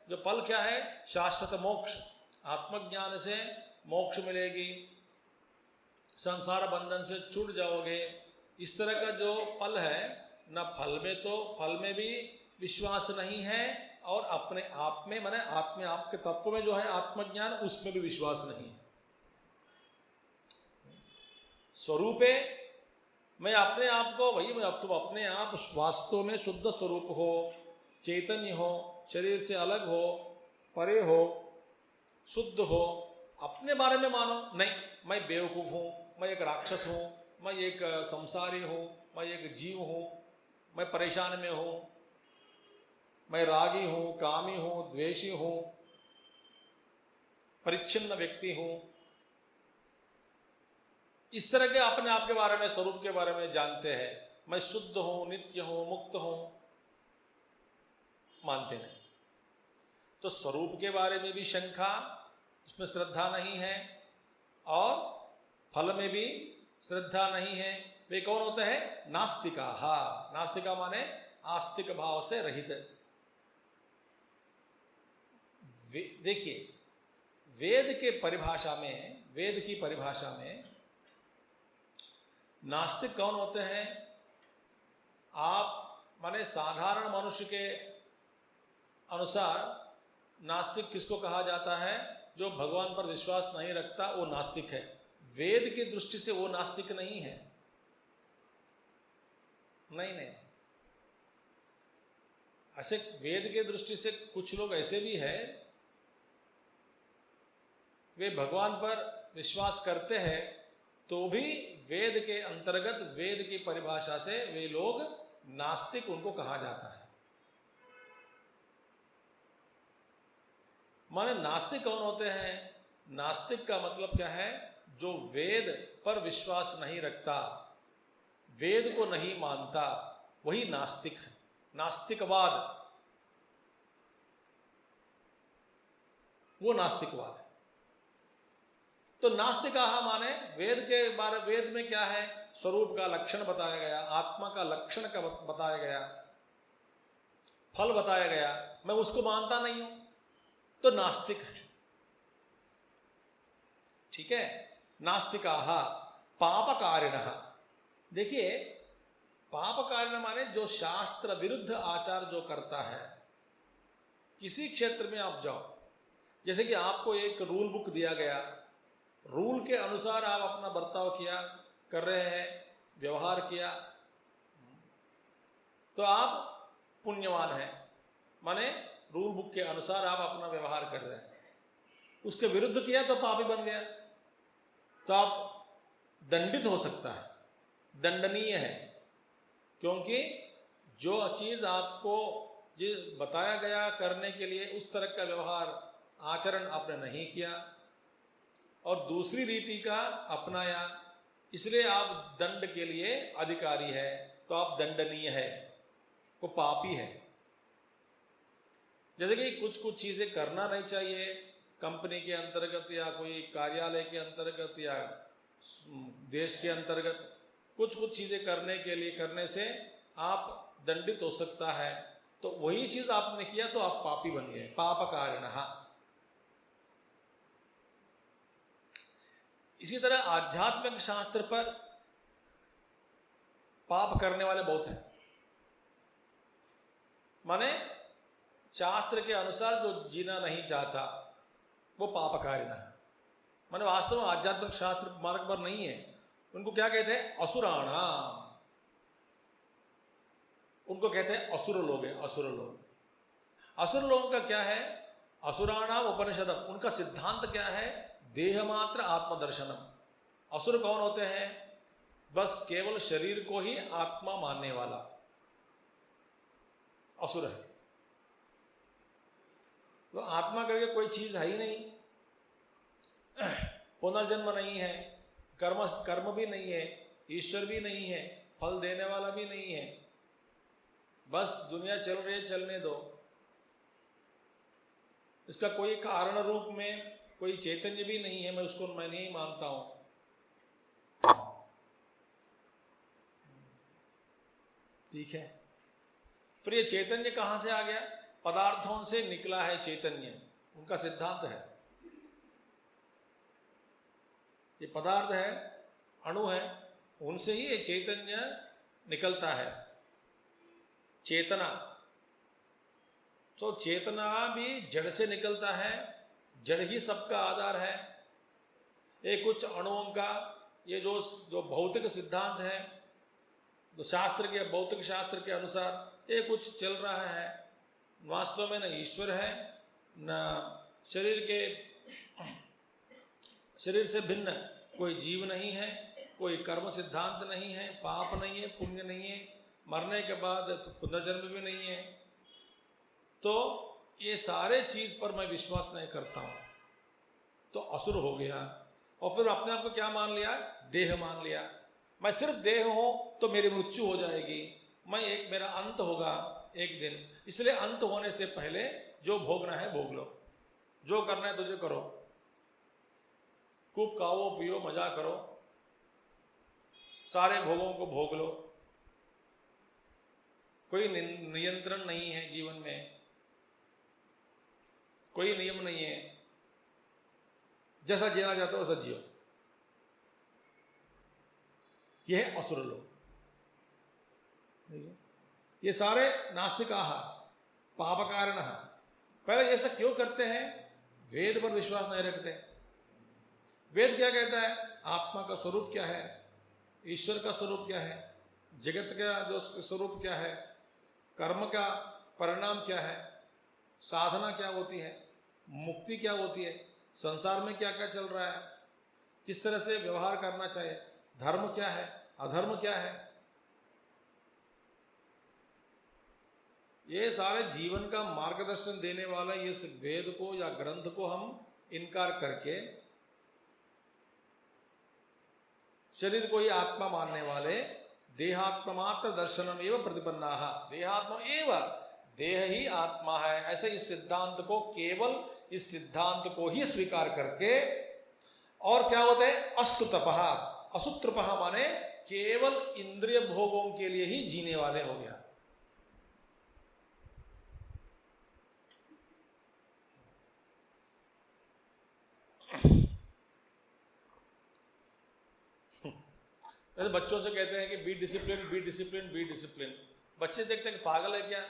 जो फल क्या है, शाश्वत मोक्ष, आत्मज्ञान से मोक्ष मिलेगी, संसार बंधन से छूट जाओगे, इस तरह का जो फल है, न फल में तो फल में भी विश्वास नहीं है, और अपने आप में माने आत्म आपके तत्व में जो है आत्मज्ञान, उसमें भी विश्वास नहीं। स्वरूपे मैं अपने आप को, वही मैं अब तुम अपने आप वास्तव में शुद्ध स्वरूप हो, चैतन्य हो, शरीर से अलग हो, परे हो, शुद्ध हो, अपने बारे में मानो नहीं, मैं बेवकूफ हूँ, मैं एक राक्षस हूँ, मैं एक संसारी हूँ, मैं एक जीव हूँ, मैं परेशान में हूँ, मैं रागी हूँ, कामी हूँ, द्वेषी हूँ, परिच्छिन्न व्यक्ति हूँ, इस तरह के अपने आप के बारे में, स्वरूप के बारे में जानते हैं। मैं शुद्ध हूँ, नित्य हूँ, मुक्त हूँ, मानते नहीं। तो स्वरूप के बारे में भी शंका, उसमें श्रद्धा नहीं है, और फल में भी श्रद्धा नहीं है। वे कौन होते हैं? नास्तिका। नास्तिका माने आस्तिक भाव से रहित। देखिए, वेद के परिभाषा में, वेद की परिभाषा में नास्तिक कौन होते हैं? आप माने साधारण मनुष्य के अनुसार नास्तिक किसको कहा जाता है? जो भगवान पर विश्वास नहीं रखता, वो नास्तिक है। वेद की दृष्टि से वो नास्तिक नहीं है। नहीं, ऐसे वेद के दृष्टि से कुछ लोग ऐसे भी हैं, वे भगवान पर विश्वास करते हैं तो भी वेद के अंतर्गत, वेद की परिभाषा से वे लोग नास्तिक उनको कहा जाता है। माने नास्तिक कौन होते हैं? नास्तिक का मतलब क्या है? जो वेद पर विश्वास नहीं रखता, वेद को नहीं मानता, वही नास्तिक है। नास्तिकवाद, वो नास्तिकवाद है। तो नास्तिकाः माने वेद के बारे, वेद में क्या है? स्वरूप का लक्षण बताया गया, आत्मा का लक्षण का बताया गया, फल बताया गया, मैं उसको मानता नहीं हूं, तो नास्तिक है। ठीक है? नास्तिकाः पापकारिणः। देखिए, पापकारिण माने जो शास्त्र विरुद्ध आचार जो करता है। किसी क्षेत्र में आप जाओ, जैसे कि आपको एक रूल बुक दिया गया, रूल के अनुसार आप अपना बर्ताव किया, कर रहे हैं, व्यवहार किया, तो आप पुण्यवान हैं। माने रूल बुक के अनुसार आप अपना व्यवहार कर रहे हैं। उसके विरुद्ध किया तो पापी बन गया, तो आप दंडित हो सकता है, दंडनीय है। क्योंकि जो चीज आपको ये बताया गया करने के लिए, उस तरह का व्यवहार आचरण आपने नहीं किया और दूसरी रीति का अपनाया, इसलिए आप दंड के लिए अधिकारी है, तो आप दंडनीय है, वो पापी है। जैसे कि कुछ कुछ चीजें करना नहीं चाहिए कंपनी के अंतर्गत, या कोई कार्यालय के अंतर्गत, या देश के अंतर्गत, कुछ कुछ चीजें करने के लिए, करने से आप दंडित हो सकता है। तो वही चीज आपने किया तो आप पापी बन गए, पापकारिणः। इसी तरह आध्यात्मिक शास्त्र पर पाप करने वाले बहुत हैं। माने शास्त्र के अनुसार जो जीना नहीं चाहता, वो पापकारिणः है। माने वास्तव में आध्यात्मिक शास्त्र मार्ग पर नहीं है। उनको क्या कहते हैं? असुराणाम। उनको कहते हैं असुर लोग हैं, असुर लोग। असुर लोगों का क्या है? असुराणाम उपनिषदम, उनका सिद्धांत क्या है? देह मात्र आत्मदर्शनम। असुर कौन होते हैं? बस केवल शरीर को ही आत्मा मानने वाला असुर है। तो आत्मा करके कोई चीज है ही नहीं, पुनर्जन्म नहीं है, कर्म भी नहीं है, ईश्वर भी नहीं है, फल देने वाला भी नहीं है, बस दुनिया चल रही है, चलने दो। इसका कोई कारण रूप में कोई चैतन्य भी नहीं है, मैं नहीं मानता हूं। ठीक है, फिर ये चैतन्य कहां से आ गया? पदार्थों से निकला है चैतन्य, उनका सिद्धांत है। ये पदार्थ है, अणु है, उनसे ही ये चैतन्य निकलता है, चेतना। तो चेतना भी जड़ से निकलता है, जड़ ही सबका आधार है। ये कुछ अणुओं का ये जो भौतिक सिद्धांत है, तो शास्त्र के, भौतिक शास्त्र के अनुसार ये कुछ चल रहा है, वास्तव में न ईश्वर है, न शरीर से भिन्न कोई जीव नहीं है, कोई कर्म सिद्धांत नहीं है, पाप नहीं है, पुण्य नहीं है, मरने के बाद पुनर्जन्म भी नहीं है। तो ये सारे चीज पर मैं विश्वास नहीं करता हूं, तो असुर हो गया। और फिर अपने आप को क्या मान लिया? देह मान लिया। मैं सिर्फ देह हूं तो मेरी मृत्यु हो जाएगी, मेरा अंत होगा एक दिन, इसलिए अंत होने से पहले जो भोगना है भोग लो, जो करना है तुझे करो, खूब खाओ पियो मजा करो, सारे भोगों को भोग लो, कोई नियंत्रण नहीं है जीवन में, कोई नियम नहीं है, जैसा जीना चाहते हो वैसा जियो। यह है असुर लोग। ये सारे नास्तिकाः पापकारिणः। पहले ऐसा क्यों करते हैं? वेद पर विश्वास नहीं रखते। वेद क्या कहता है? आत्मा का स्वरूप क्या है, ईश्वर का स्वरूप क्या है, जगत का जो स्वरूप क्या है, कर्म का परिणाम क्या है, साधना क्या होती है, मुक्ति क्या होती है, संसार में क्या क्या चल रहा है, किस तरह से व्यवहार करना चाहिए, धर्म क्या है, अधर्म क्या है, ये सारे जीवन का मार्गदर्शन देने वाला इस वेद को या ग्रंथ को हम इनकार करके शरीर को ही आत्मा मानने वाले देहात्ममात्र दर्शनम एवं प्रतिपन्नाः, देहात्मा एवं, देह ही आत्मा है, ऐसे इस सिद्धांत को, केवल इस सिद्धांत को ही स्वीकार करके, और क्या होते हैं? अस्तुतपः, असुतृपः माने केवल इंद्रिय भोगों के लिए ही जीने वाले हो गया। तो बच्चों से कहते हैं कि be discipline, be discipline, be discipline. बच्चे देखते हैं कि पागल है क्या,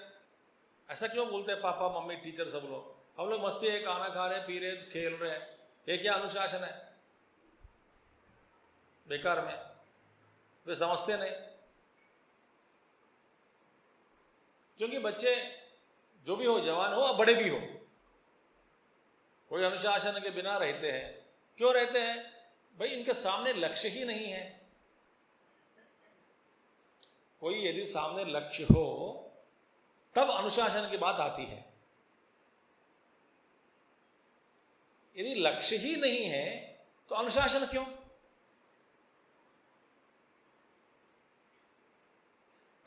ऐसा क्यों बोलते हैं पापा मम्मी टीचर सब लोग? हम लोग मस्ती है, खाना खा रहे, पी रहे, खेल रहे हैं, ये क्या अनुशासन है? बेकार में, वे समझते नहीं। क्योंकि बच्चे जो भी हो, जवान हो या बड़े भी हो, कोई अनुशासन के बिना रहते हैं। क्यों रहते हैं भाई? इनके सामने लक्ष्य ही नहीं है। कोई यदि सामने लक्ष्य हो तब अनुशासन की बात आती है। यदि लक्ष्य ही नहीं है तो अनुशासन क्यों?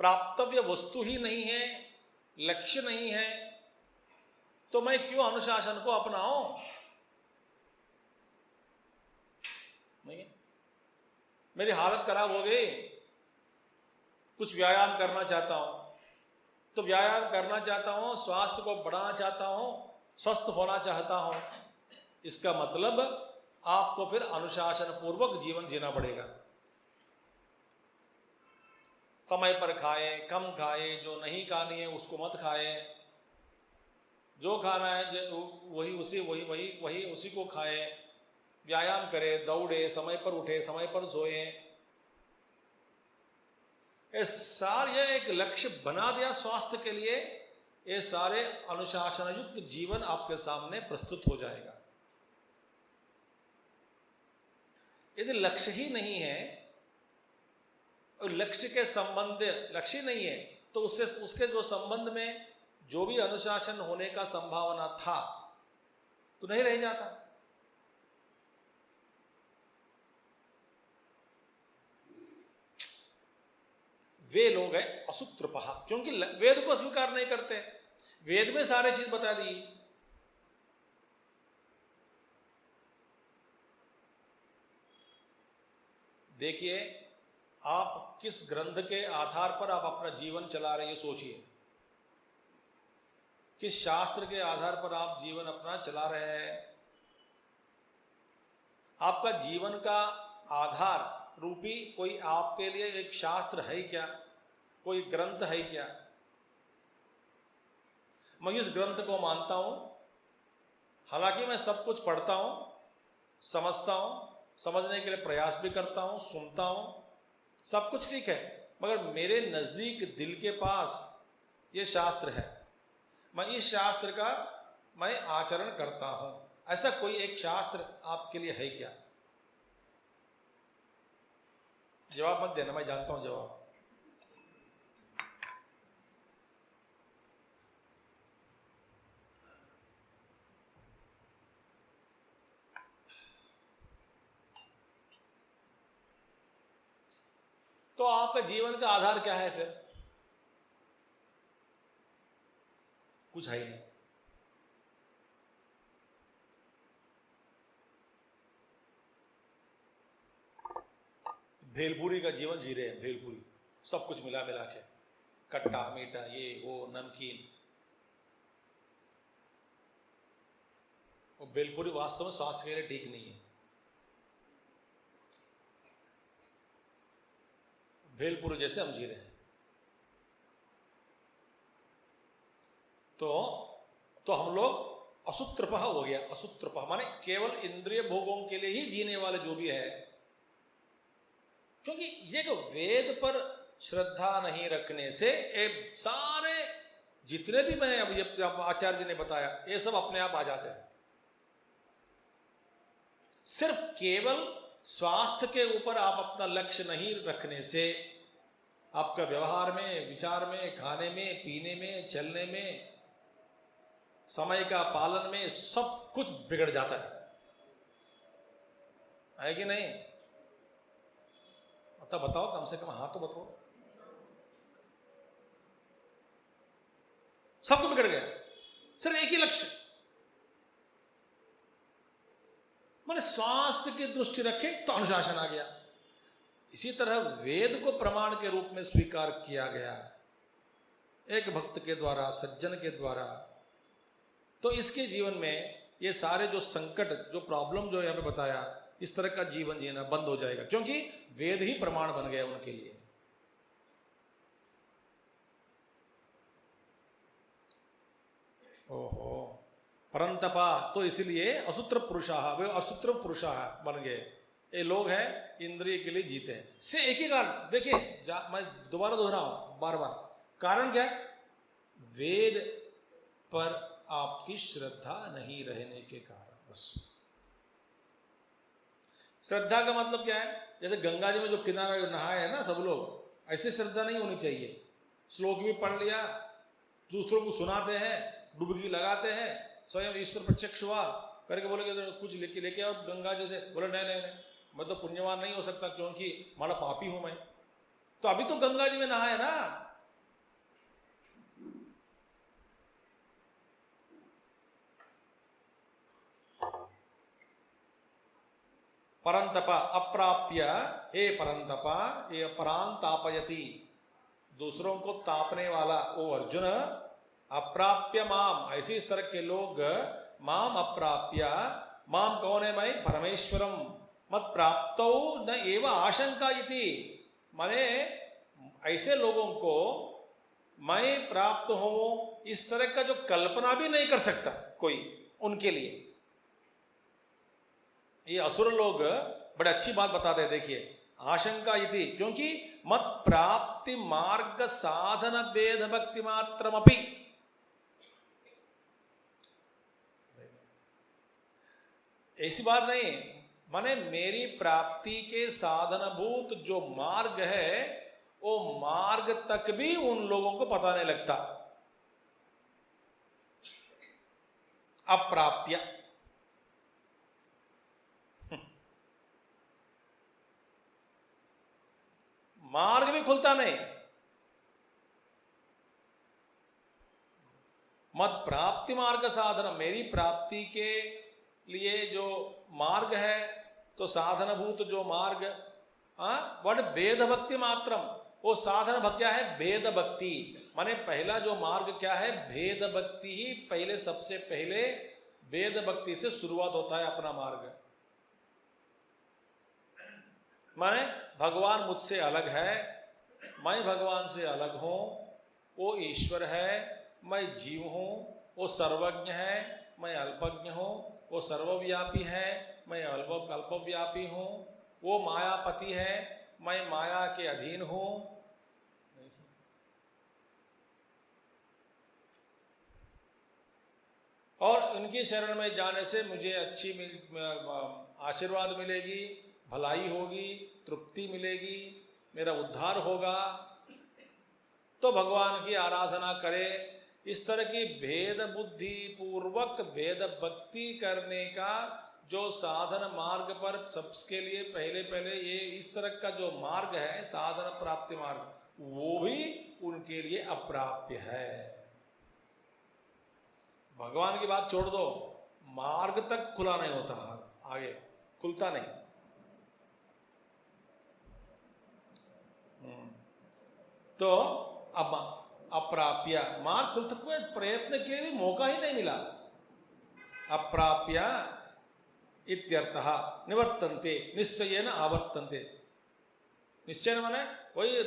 प्राप्तव्य वस्तु ही नहीं है, लक्ष्य नहीं है, तो मैं क्यों अनुशासन को अपनाऊं? नहीं, मेरी हालत खराब हो गई, कुछ व्यायाम करना चाहता हूं, तो व्यायाम करना चाहता हूं, स्वास्थ्य को बढ़ाना चाहता हूं, स्वस्थ होना चाहता हूं, इसका मतलब आपको फिर अनुशासन पूर्वक जीवन जीना पड़ेगा। समय पर खाए, कम खाए, जो नहीं खानी है उसको मत खाए, जो खाना है वही उसी को खाए, व्यायाम करे, दौड़े, समय पर उठे, समय पर सोए, ये एक लक्ष्य बना दिया स्वास्थ्य के लिए, ये सारे अनुशासन युक्त जीवन आपके सामने प्रस्तुत हो जाएगा। यदि लक्ष्य ही नहीं है और लक्ष्य के संबंध लक्ष्य नहीं है तो उससे उसके जो संबंध में जो भी अनुशासन होने का संभावना था तो नहीं रह जाता। वे लोग हैं असूत्रपः, क्योंकि वेद को स्वीकार नहीं करते। वेद में सारे चीज बता दी, देखिए आप किस ग्रंथ के आधार पर आप अपना जीवन चला रहे हैं, सोचिए। किस शास्त्र के आधार पर आप जीवन अपना चला रहे हैं? आपका जीवन का आधार रूपी कोई आपके लिए एक शास्त्र है क्या? कोई ग्रंथ है क्या? मैं इस ग्रंथ को मानता हूं, हालांकि मैं सब कुछ पढ़ता हूं, समझता हूं, समझने के लिए प्रयास भी करता हूं, सुनता हूं, सब कुछ ठीक है, मगर मेरे नजदीक दिल के पास ये शास्त्र है, मैं इस शास्त्र का मैं आचरण करता हूं। ऐसा कोई एक शास्त्र आपके लिए है क्या? जवाब मत देना, मैं जानता हूं जवाब। तो आपका जीवन का आधार क्या है फिर? कुछ है ही नहीं। भेलपुरी का जीवन जी रहे हैं, भेलपुरी, सब कुछ मिला मिला के, खट्टा मीठा, ये वो, नमकीन। वो भेलपुरी वास्तव में स्वास्थ्य के लिए ठीक नहीं है। भेलपुरी जैसे हम जी रहे हैं। तो हम लोग असूत्रपः हो गया। असूत्रपः माने केवल इंद्रिय भोगों के लिए ही जीने वाले जो भी है, क्योंकि ये जो वेद पर श्रद्धा नहीं रखने से सारे जितने भी मैं अभी आचार्य जी ने बताया ये सब अपने आप आ जाते हैं। सिर्फ केवल स्वास्थ्य के ऊपर आप अपना लक्ष्य नहीं रखने से आपका व्यवहार में, विचार में, खाने में, पीने में, चलने में, समय का पालन में सब कुछ बिगड़ जाता है कि नहीं? बताओ, कम से कम हाँ तो बताओ। सब कुछ बिगड़ गया, सिर्फ एक ही लक्ष्य, मैंने स्वास्थ्य की दृष्टि रखे तो अनुशासन आ गया। इसी तरह वेद को प्रमाण के रूप में स्वीकार किया गया एक भक्त के द्वारा, सज्जन के द्वारा, तो इसके जीवन में ये सारे जो संकट, जो प्रॉब्लम जो यहां पे बताया, इस तरह का जीवन जीना बंद हो जाएगा, क्योंकि वेद ही प्रमाण बन गया उनके लिए। ओहो, परंतपा, तो इसलिए असूत्र पुरुषाः, वे असूत्र पुरुषाः बन गए। ये लोग हैं इंद्रिय के लिए जीते हैं। से एक ही कारण देखिए, मैं दोबारा दोहरा हूं बार बार, कारण क्या है? वेद पर आपकी श्रद्धा नहीं रहने के कारण, बस। श्रद्धा का मतलब क्या है? जैसे गंगा जी में जो किनारा नहाए है ना सब लोग, ऐसे श्रद्धा नहीं होनी चाहिए। श्लोक भी पढ़ लिया, दूसरों को सुनाते हैं, डुबकी लगाते हैं, स्वयं ईश्वर प्रत्यक्ष हुआ करके बोले तो कुछ लेके आओ गंगा जी से, बोले नहीं नहीं नहीं, मैं तो पुण्यवान नहीं हो सकता क्योंकि बड़ा पापी हूं मैं। तो अभी तो गंगा जी में नहाए ना। परंतपा अप्राप्य, हे परंतपा, ये परांतापयति, दूसरों को तापने वाला ओ अर्जुन, अप्राप्य माम, ऐसे इस तरह के लोग माम अप्राप्य, माम कौन है? मैं परमेश्वरम, मत प्राप्तो न एव आशंका इति, माने ऐसे लोगों को मैं प्राप्त हूं इस तरह का जो कल्पना भी नहीं कर सकता कोई उनके लिए। ये असुर लोग बड़े अच्छी बात बताते हैं, देखिए आशंका इति, क्योंकि मत प्राप्ति मार्ग साधन भेद भक्ति मात्रमपि, ऐसी बात नहीं, माने मेरी प्राप्ति के साधनभूत जो मार्ग है वो मार्ग तक भी उन लोगों को पता नहीं लगता। अप्राप्य, मार्ग भी खुलता नहीं। मत प्राप्ति मार्ग साधन, मेरी प्राप्ति के लिए जो मार्ग है, तो साधनभूत जो मार्ग, वट भेद भक्ति मात्रम, वो साधन भक्ति क्या है? भेद भक्ति। माने पहला जो मार्ग क्या है? भेद भक्ति ही पहले, सबसे पहले भेद भक्ति से शुरुआत होता है अपना मार्ग। माने भगवान मुझसे अलग है, मैं भगवान से अलग हूं, वो ईश्वर है, मैं जीव हूं, वो सर्वज्ञ है, मैं अल्पज्ञ हूं, वो सर्वव्यापी है, मैं अल्पव्यापी हूं, वो मायापति है, मैं माया के अधीन हूं। और उनकी शरण में जाने से मुझे अच्छी आशीर्वाद मिलेगी, भलाई होगी, तृप्ति मिलेगी, मेरा उद्धार होगा, तो भगवान की आराधना करे। इस तरह की भेद बुद्धि पूर्वक भेद भक्ति करने का जो साधन मार्ग पर सबके लिए पहले पहले ये इस तरह का जो मार्ग है, साधन प्राप्ति मार्ग, वो भी उनके लिए अप्राप्य है। भगवान की बात छोड़ दो, मार्ग तक खुला नहीं होता, आगे खुलता नहीं। तो अब अप्राप्य, मार्ग खुलते हुए प्रयत्न के लिए मौका ही नहीं मिला। अप्राप्य इत्यर्थः निवर्तन्ते निश्चयेन आवर्तन्ते। निश्चय माने वही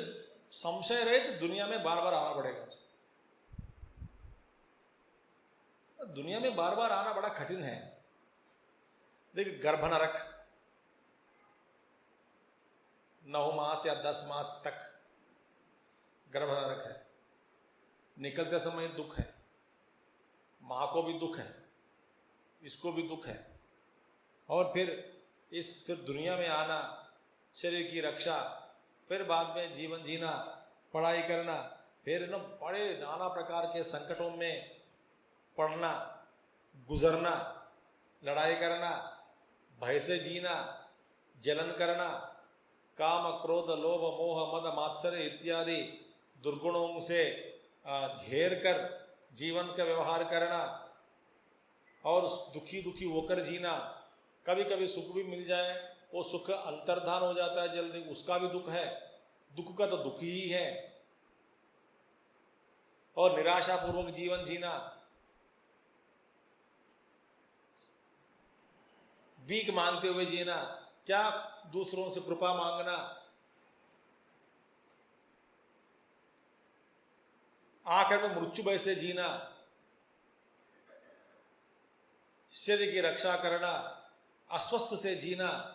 संशय रहे तो दुनिया में बार बार आना पड़ेगा। दुनिया में बार बार आना बड़ा कठिन है। देखिए गर्भ नरक 9 मास या 10 मास तक गर्भ नरक है, निकलते समय दुख है, माँ को भी दुख है, इसको भी दुख है, और फिर दुनिया में आना, शरीर की रक्षा, फिर बाद में जीवन जीना, पढ़ाई करना, फिर न बड़े नाना प्रकार के संकटों में पढ़ना, गुजरना, लड़ाई करना, भय से जीना, जलन करना, काम क्रोध लोभ मोह मद मात्सर्य इत्यादि दुर्गुणों से घेर कर जीवन का व्यवहार करना, और दुखी दुखी होकर जीना। कभी कभी सुख भी मिल जाए, वो सुख अंतर्धान हो जाता है जल्दी, उसका भी दुख है, दुख का तो दुख ही है। और निराशापूर्वक जीवन जीना, भीख मांगते हुए जीना, क्या दूसरों से कृपा मांगना, आखिर में मृत्यु भय से जीना, शरीर की रक्षा करना, अस्वस्थ से जीना,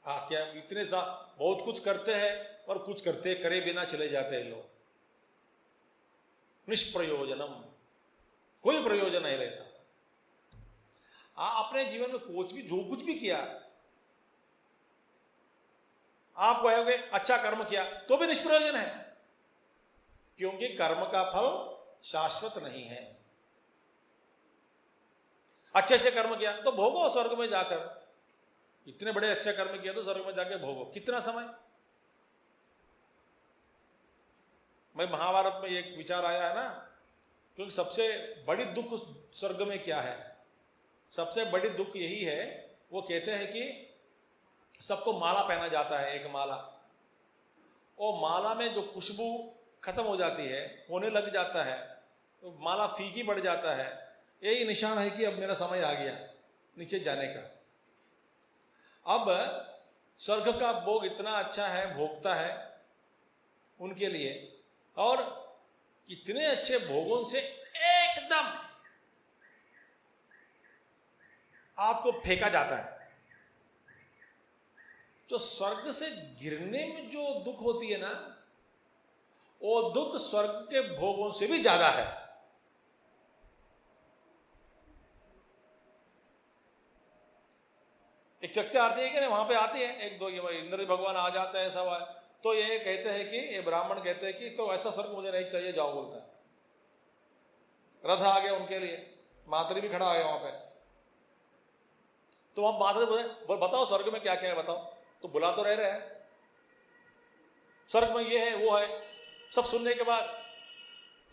क्या इतने सा बहुत कुछ करते हैं और कुछ करते करे बिना चले जाते हैं लोग। निष्प्रयोजनम, कोई प्रयोजन नहीं रहता। अपने जीवन में जो कुछ भी किया, आप कहोगे अच्छा कर्म किया तो भी निष्प्रयोजन है, क्योंकि कर्म का फल शाश्वत नहीं है। अच्छे अच्छे कर्म किया तो भोगो स्वर्ग में जाकर, इतने बड़े अच्छे कर्म किया तो स्वर्ग में जाकर भोगो, कितना समय। मैं महाभारत में एक विचार आया है ना, क्योंकि सबसे बड़ी दुख स्वर्ग में क्या है? सबसे बड़ी दुख यही है, वो कहते हैं कि सबको माला पहना जाता है, एक माला, वो माला में जो खुशबू खत्म हो जाती है, होने लग जाता है, तो माला फीकी पड़ जाता है। यही निशान है कि अब मेरा समय आ गया नीचे जाने का। अब स्वर्ग का भोग इतना अच्छा है, भोगता है उनके लिए, और इतने अच्छे भोगों से एकदम आपको फेंका जाता है। तो स्वर्ग से गिरने में जो दुख होती है ना, वो दुख स्वर्ग के भोगों से भी ज्यादा है। एक शख्स आती है कि वहां पे आती है एक दो, ये इंद्र भगवान आ जाते हैं सब है, तो ये कहते हैं कि ये ब्राह्मण कहते हैं कि तो ऐसा स्वर्ग मुझे नहीं चाहिए, जाओ बोलता है। रथ आ गया उनके लिए, मातरी भी खड़ा है वहां पे। तो वहां मातरी बोले बताओ स्वर्ग में क्या क्या है बताओ, तो बुला तो रहे हैं स्वर्ग में ये है वो है। सब सुनने के बाद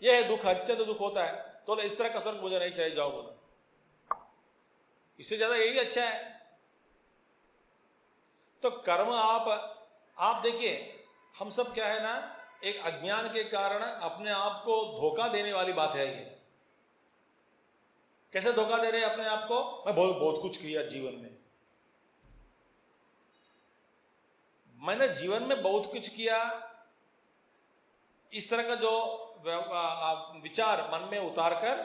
ये है दुख, अच्छे तो दुख होता है, तो इस तरह का स्वर्ग मुझे नहीं चाहिए, जाओ बोला। इससे ज्यादा यही अच्छा है। तो कर्म आप देखिए, हम सब क्या है ना, एक अज्ञान के कारण अपने आप को धोखा देने वाली बात है ये। कैसे धोखा दे रहे हैं अपने आप को? मैं बहुत कुछ किया जीवन में, मैंने जीवन में बहुत कुछ किया, इस तरह का जो विचार मन में उतार कर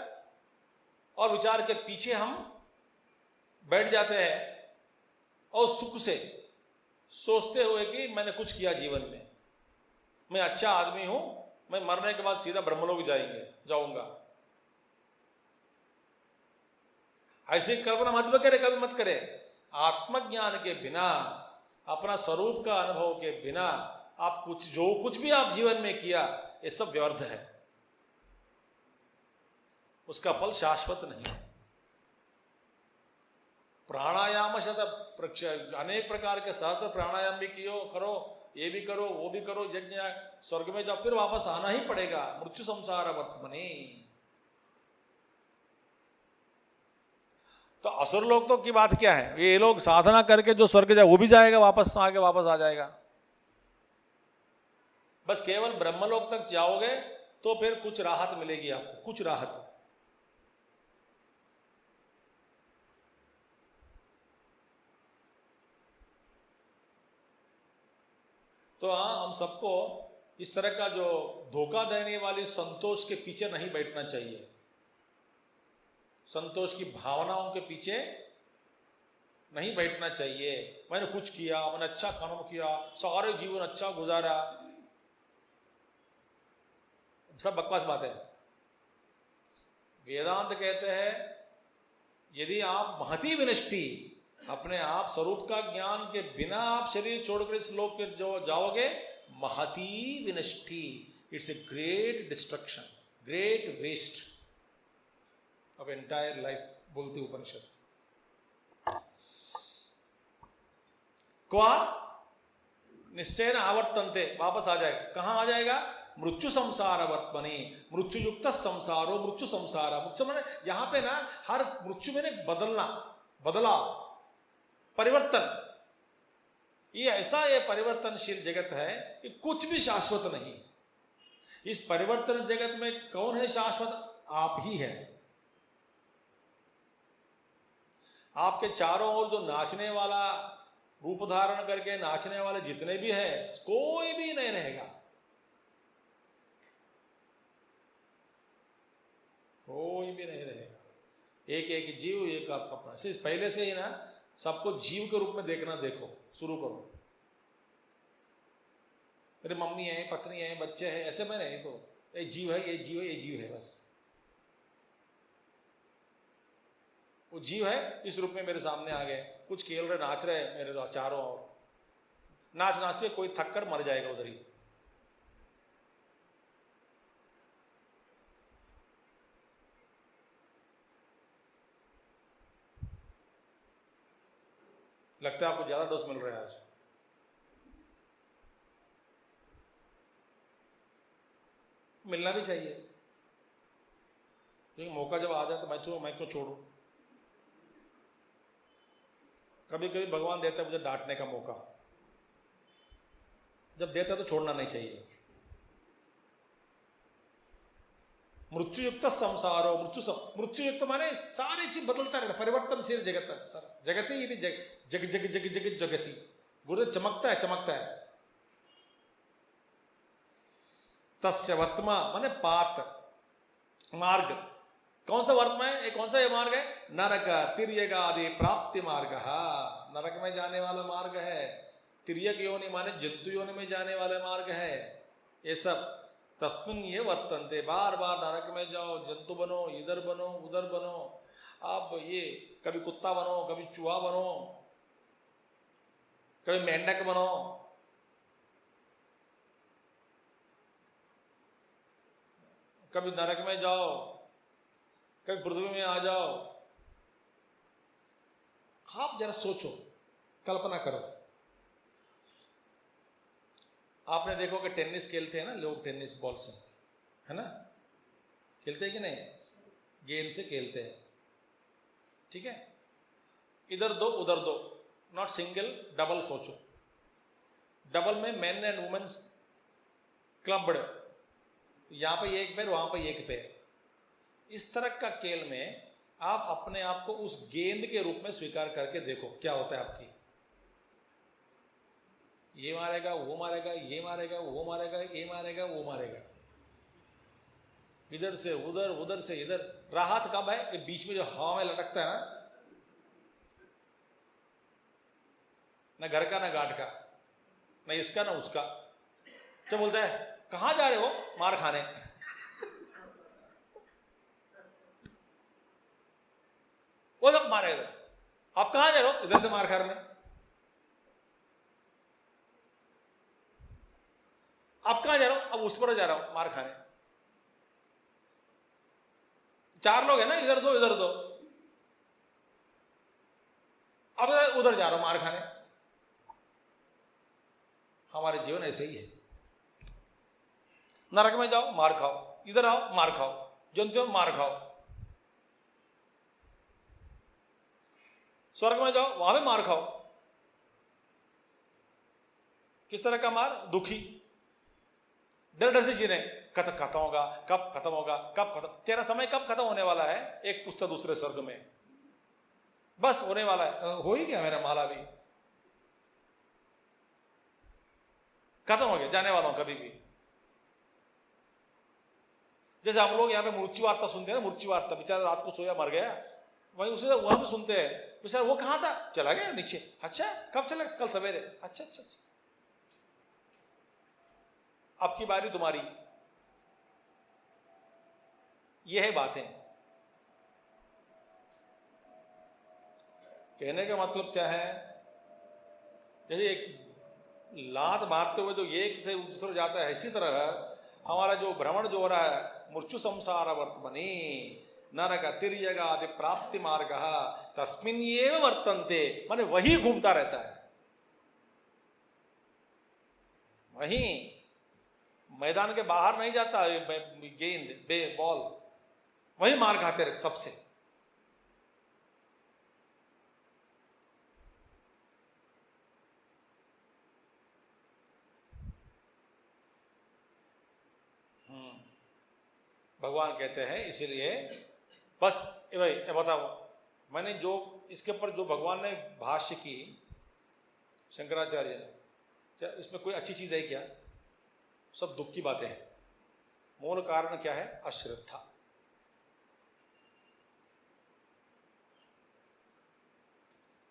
और विचार के पीछे हम बैठ जाते हैं और सुख से सोचते हुए कि मैंने कुछ किया जीवन में, मैं अच्छा आदमी हूं, मैं मरने के बाद सीधा ब्रह्मलोक जाऊंगा। ऐसी कल्पना मत करे, कभी मत करे। आत्मज्ञान के बिना, अपना स्वरूप का अनुभव के बिना आप जो कुछ भी आप जीवन में किया, ये सब व्यर्थ है, उसका फल शाश्वत नहीं है। प्राणायाम अनेक प्रकार के सहस्त्र प्राणायाम भी करो, ये भी करो, वो भी करो, यज्ञ, स्वर्ग में जाओ, फिर वापस आना ही पड़ेगा, मृत्यु संसार वर्तमने। तो असुर लोग तो की बात क्या है, ये लोग साधना करके जो स्वर्ग जाए वो भी जाएगा, वापस आ जाएगा। बस केवल ब्रह्मलोक तक जाओगे तो फिर कुछ राहत मिलेगी आपको, कुछ राहत। तो हाँ, हम सबको इस तरह का जो धोखा देने वाली संतोष के पीछे नहीं बैठना चाहिए। संतोष की भावनाओं के पीछे नहीं बैठना चाहिए। मैंने कुछ किया, मैंने अच्छा कर्म किया, सारे जीवन अच्छा गुजारा, सब बकवास बात है। वेदांत कहते हैं यदि आप महती विनष्टि, अपने आप स्वरूप का ज्ञान के बिना आप शरीर छोड़कर इस लोक पर जो जाओगे, महती विनष्टि, it's a great destruction, great waste of entire life, बोलती उपनिषद। क्वा निश्चय आवर्तनते, वापस आ जाएगा। कहां आ जाएगा? मृत्यु संसार वर्तमने, मृत्यु युक्त संसारो मृत्यु संसार। मृत्यु मैंने यहां पे ना, हर मृत्यु में बदलना, बदलाव, परिवर्तन। ये ऐसा ये परिवर्तनशील जगत है कि कुछ भी शाश्वत नहीं। इस परिवर्तन जगत में कौन है शाश्वत? आप ही है। आपके चारों ओर जो नाचने वाला, रूप धारण करके नाचने वाले जितने भी है, कोई भी नहीं रहेगा, कोई भी नहीं रहेगा। एक एक जीव, एक आपका अपना। सिर्फ पहले से ही ना सबको जीव के रूप में देखो, शुरू करो। मेरी मम्मी है, पत्नी है, बच्चे हैं, ऐसे में नहीं, तो ये जीव है, ये जीव है, ये जीव है, बस वो जीव है, इस रूप में मेरे सामने आ गए, कुछ खेल रहे, नाच रहे मेरे चारों ओर। नाच नाच के कोई थक कर मर जाएगा उधर ही। लगता है आपको ज्यादा डोज मिल रहा है आज। मिलना भी चाहिए, क्योंकि मौका जब आ जाए तो मैं क्यों छोड़ूं। कभी कभी भगवान देता है मुझे डांटने का मौका, जब देता है तो छोड़ना नहीं चाहिए। मृत्यु युक्त संसारो मृत्यु युक्त माने सारी चीज बदलता रहता, परिवर्तनशील जगत है सर। जगती यदि जग जग जग जग जगती, गुरुदेव चमकता है। तस्य वर्तमा माने पात मार्ग, कौन सा वर्तमा है, कौन सा ये मार्ग है, नरक तिर्यक आदि प्राप्ति मार्ग, नरक में जाने वाला मार्ग है, तिर्यक योनि माने जंतु योनि में जाने वाला मार्ग है, ये सब तस्मिन् ये वर्तन्ते, बार बार नरक में जाओ, जंतु बनो, इधर बनो उधर बनो, आप ये कभी कुत्ता बनो, कभी चूहा बनो, कभी मेंढक बनो, कभी नरक में जाओ, कभी पृथ्वी में आ जाओ। आप जरा सोचो, कल्पना करो। आपने देखो कि टेनिस खेलते हैं ना लोग, टेनिस बॉल से, है ना, खेलते हैं कि नहीं, गेंद से खेलते हैं, ठीक है, इधर दो उधर दो, नॉट सिंगल, डबल सोचो। डबल में मेन एंड वुमेन्स क्लब्ड, यहां पे एक पैर वहां पे एक पैर, इस तरह का खेल में आप अपने आप को उस गेंद के रूप में स्वीकार करके देखो क्या होता है आपकी। ये मारेगा वो मारेगा, ये मारेगा वो मारेगा, ये मारेगा वो मारेगा, इधर से उधर उधर से इधर। राहत कब है, ये बीच में जो हवा में लटकता है ना घर का ना घाट का, ना इसका ना उसका, क्या बोलता है कहां जा रहे हो, मार खाने। वो सब मारेगा, आप कहां जा रहे हो, इधर से मार खाने। आप कहां जा रहे हो, अब उस पर जा रहा हूं मार खाने। चार लोग है ना, इधर दो इधर दो, अब उधर जा रहा हूं मार खाने। हमारे जीवन ऐसे ही है, नरक में जाओ मार खाओ, इधर आओ मार खाओ, जंतु मार खाओ, स्वर्ग में जाओ वहां भी मार खाओ। किस तरह का मार, दुखी, डर से जीने, खत्म होगा, कब खत्म होगा, कब खत्म, तेरा समय कब खत्म होने वाला है, एक पुस्तक दूसरे स्वर्ग में, बस होने वाला है, हो ही गया मेरा माला भी खत्म हो गया, जाने वाला हूं कभी भी। जैसे हम लोग यहाँ पे मृत्यु वार्ता सुनते हैं ना, मृत्यु वार्ता, बेचारा रात को सोया मर गया, वहीं उसे वहां भी सुनते हैं, बेचारा वो कहां था, चला गया नीचे, अच्छा कब चला, कल सवेरे, अच्छा अच्छा अच्छा, अब की बारी तुम्हारी। ये है बातें। कहने का मतलब क्या है, जैसे एक लात मारते हुए जो एक से दूसरे जाता है, इसी तरह हमारा जो भ्रमण जो हो रहा है, मृत्यु संसार वर्तमनि नरक तिर्यक आदि प्राप्ति मार्ग तस्मिन् एव वर्तन्ते, माने वही घूमता रहता है, वही मैदान के बाहर नहीं जाता, गेंद बॉल, वही मार खाते रहते सबसे। भगवान कहते हैं, इसीलिए बस भाई बताओ, मैंने जो इसके ऊपर जो भगवान ने भाष्य की शंकराचार्य ने, क्या इसमें कोई अच्छी चीज है क्या, सब दुख की बातें हैं। मूल कारण क्या है, अश्रद्धा।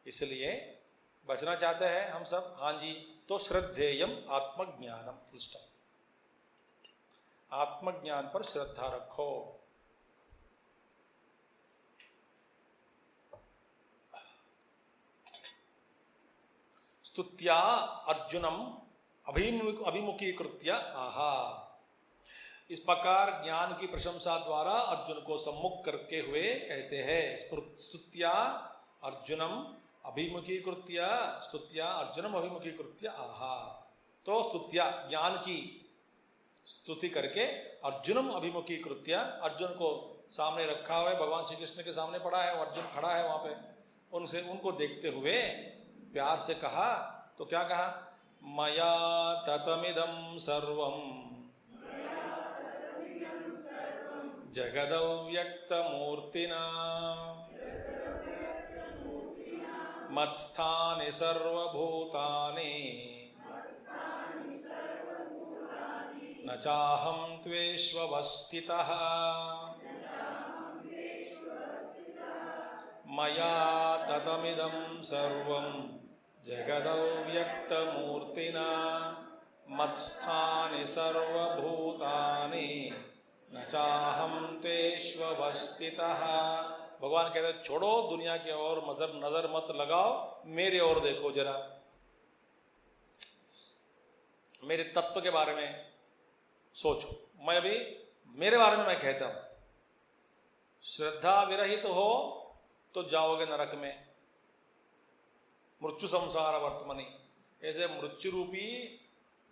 इसलिए बचना चाहते हैं हम सब, हाँ जी, तो श्रद्धेयम आत्मज्ञानम, फुल स्टॉप। आत्मज्ञान पर श्रद्धा रखो। स्तुत्या अर्जुनम अभिमुखीकृत्य आहा, इस प्रकार ज्ञान की प्रशंसा द्वारा अर्जुन को सम्मुख करके हुए कहते हैं, स्तुत्या अर्जुनम अभिमुखीकृत्य, स्तुत्या अर्जुनम अभिमुखीकृत्य आहा। तो स्तुत्या ज्ञान की स्तुति करके, अर्जुनम अभिमुखीकृत्य, अर्जुन को सामने रखा हुआ है, भगवान श्री कृष्ण के सामने पड़ा है, अर्जुन खड़ा है वहां पे, उनको देखते हुए प्यार से कहा, तो क्या कहा, मया ततमिदं सर्वं जगदव्यक्तमूर्तिना मत्स्थानि सर्वभूतानि न न चाहं त्वेष्वस्थितः मया ततमिदं सर्वं जगदव्यक्तमूर्तिना मत्स्थानि सर्वभूतानि न चाहं तेष्वस्थितः। भगवान कहते हैं छोड़ो दुनिया की ओर नजर मत लगाओ, मेरे ओर देखो जरा, मेरे तत्व के बारे में सोचो। मैं अभी मेरे बारे में मैं कहता हूं, श्रद्धा विरहित हो तो जाओगे नरक में, मृत्यु संसार वर्तमनि। ऐसे मृत्यु रूपी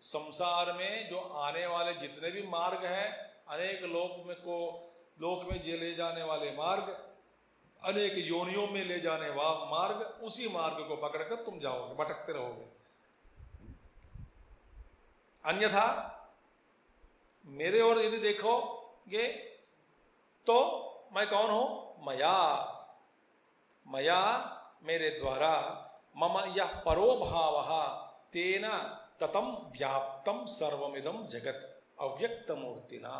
संसार में जो आने वाले जितने भी मार्ग हैं, अनेक लोक में ले जाने वाले मार्ग, अनेक योनियों में ले जाने वाला मार्ग, उसी मार्ग को पकड़कर तुम जाओगे, भटकते रहोगे। अन्यथा मेरे ओर यदि देखोगे तो मैं कौन हूं? मया मेरे द्वारा, मम यह परो भावः तेन ततम व्याप्तम सर्वमिदं जगत अव्यक्त मूर्तिना।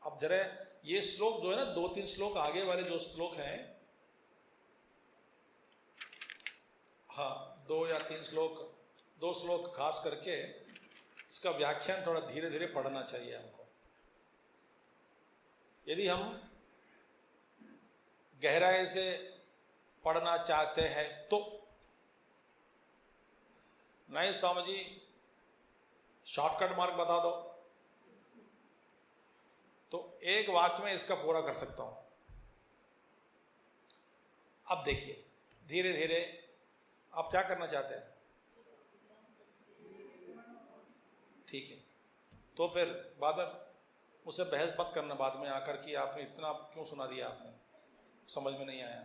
अब जरा ये श्लोक जो है ना, 2-3 श्लोक आगे वाले जो श्लोक हैं, हाँ 2 या 3 श्लोक, 2 श्लोक खास करके इसका व्याख्यान थोड़ा धीरे धीरे पढ़ना चाहिए हमको। यदि हम गहराई से पढ़ना चाहते हैं तो। नहीं स्वामी जी शॉर्टकट मार्ग बता दो, तो एक वाक्य में इसका पूरा कर सकता हूं। अब देखिए धीरे धीरे आप क्या करना चाहते हैं, ठीक है, तो फिर बाद में मुझसे बहस मत करना बाद में आकर कि आपने इतना क्यों सुना दिया, आपने समझ में नहीं आया,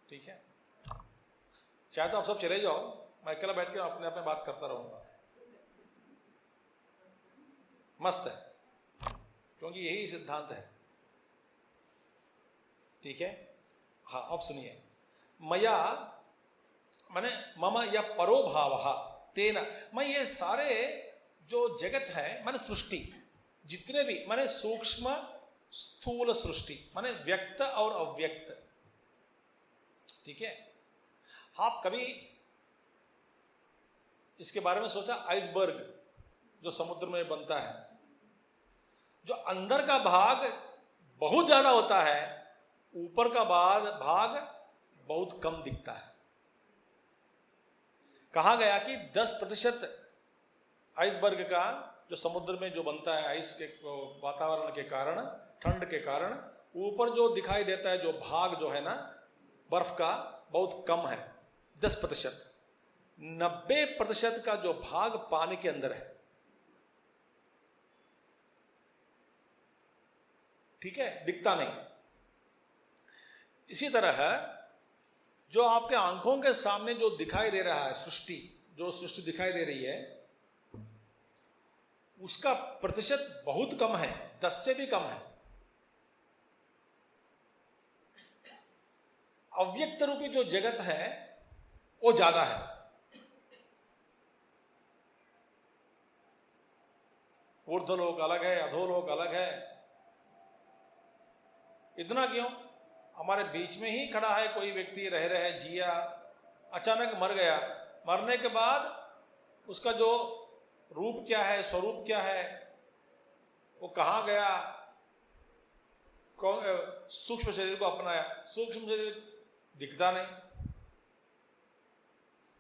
ठीक है। चाहे तो आप सब चले जाओ, मैं अकेला बैठ के अपने आप में बात करता रहूंगा, मस्त है, क्योंकि यही सिद्धांत है, ठीक है। हाँ अब सुनिए, मया माने मम या परो भावः तेन, मैं ये सारे जो जगत है माने सृष्टि जितने भी माने सूक्ष्म स्थूल सृष्टि माने व्यक्त और अव्यक्त, ठीक है। आप कभी इसके बारे में सोचा, आइसबर्ग जो समुद्र में बनता है, जो अंदर का भाग बहुत ज्यादा होता है, ऊपर का भाग बहुत कम दिखता है। कहा गया कि 10% आइसबर्ग का जो समुद्र में जो बनता है आइस के वातावरण के कारण, ठंड के कारण, ऊपर जो दिखाई देता है जो भाग जो है ना बर्फ का, बहुत कम है, 10%। 90% का जो भाग पानी के अंदर है, ठीक है, दिखता नहीं। इसी तरह जो आपके आंखों के सामने जो दिखाई दे रहा है सृष्टि, जो सृष्टि दिखाई दे रही है, उसका प्रतिशत बहुत कम है, 10 से भी कम है। अव्यक्त रूपी जो जगत है वो ज्यादा है। ऊर्ध्वलोक अलग है, अधोलोक अलग है। इतना क्यों, हमारे बीच में ही खड़ा है कोई व्यक्ति, रह रहे जिया, अचानक मर गया, मरने के बाद उसका जो रूप क्या है, स्वरूप क्या है, वो कहाँ गया, कौन सूक्ष्म शरीर को अपनाया, सूक्ष्म शरीर दिखता नहीं,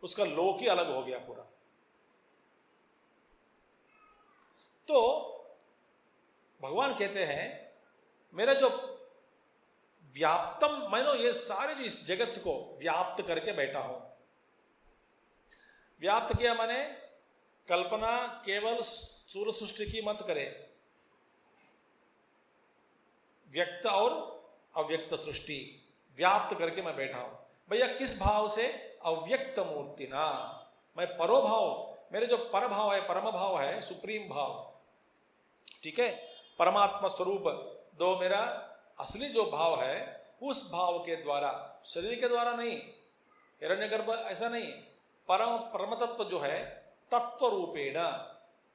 उसका लोक ही अलग हो गया पूरा। तो भगवान कहते हैं मेरा जो व्याप्तम, मानो ये सारे जो इस जगत को व्याप्त करके बैठा हो। व्याप्त किया माने कल्पना केवल सूर्य सृष्टि की मत करे, व्यक्त और अव्यक्त सृष्टि व्याप्त करके मैं बैठा हूं। भैया किस भाव से? अव्यक्त मूर्ति ना, मैं परो भाव, मेरे जो पर भाव है, परम भाव है, सुप्रीम भाव, ठीक है, परमात्मा स्वरूप, दो मेरा असली जो भाव है, उस भाव के द्वारा, शरीर के द्वारा नहीं, हिरण्यगर्भ ऐसा नहीं, परम तत्व जो है तत्व रूपेण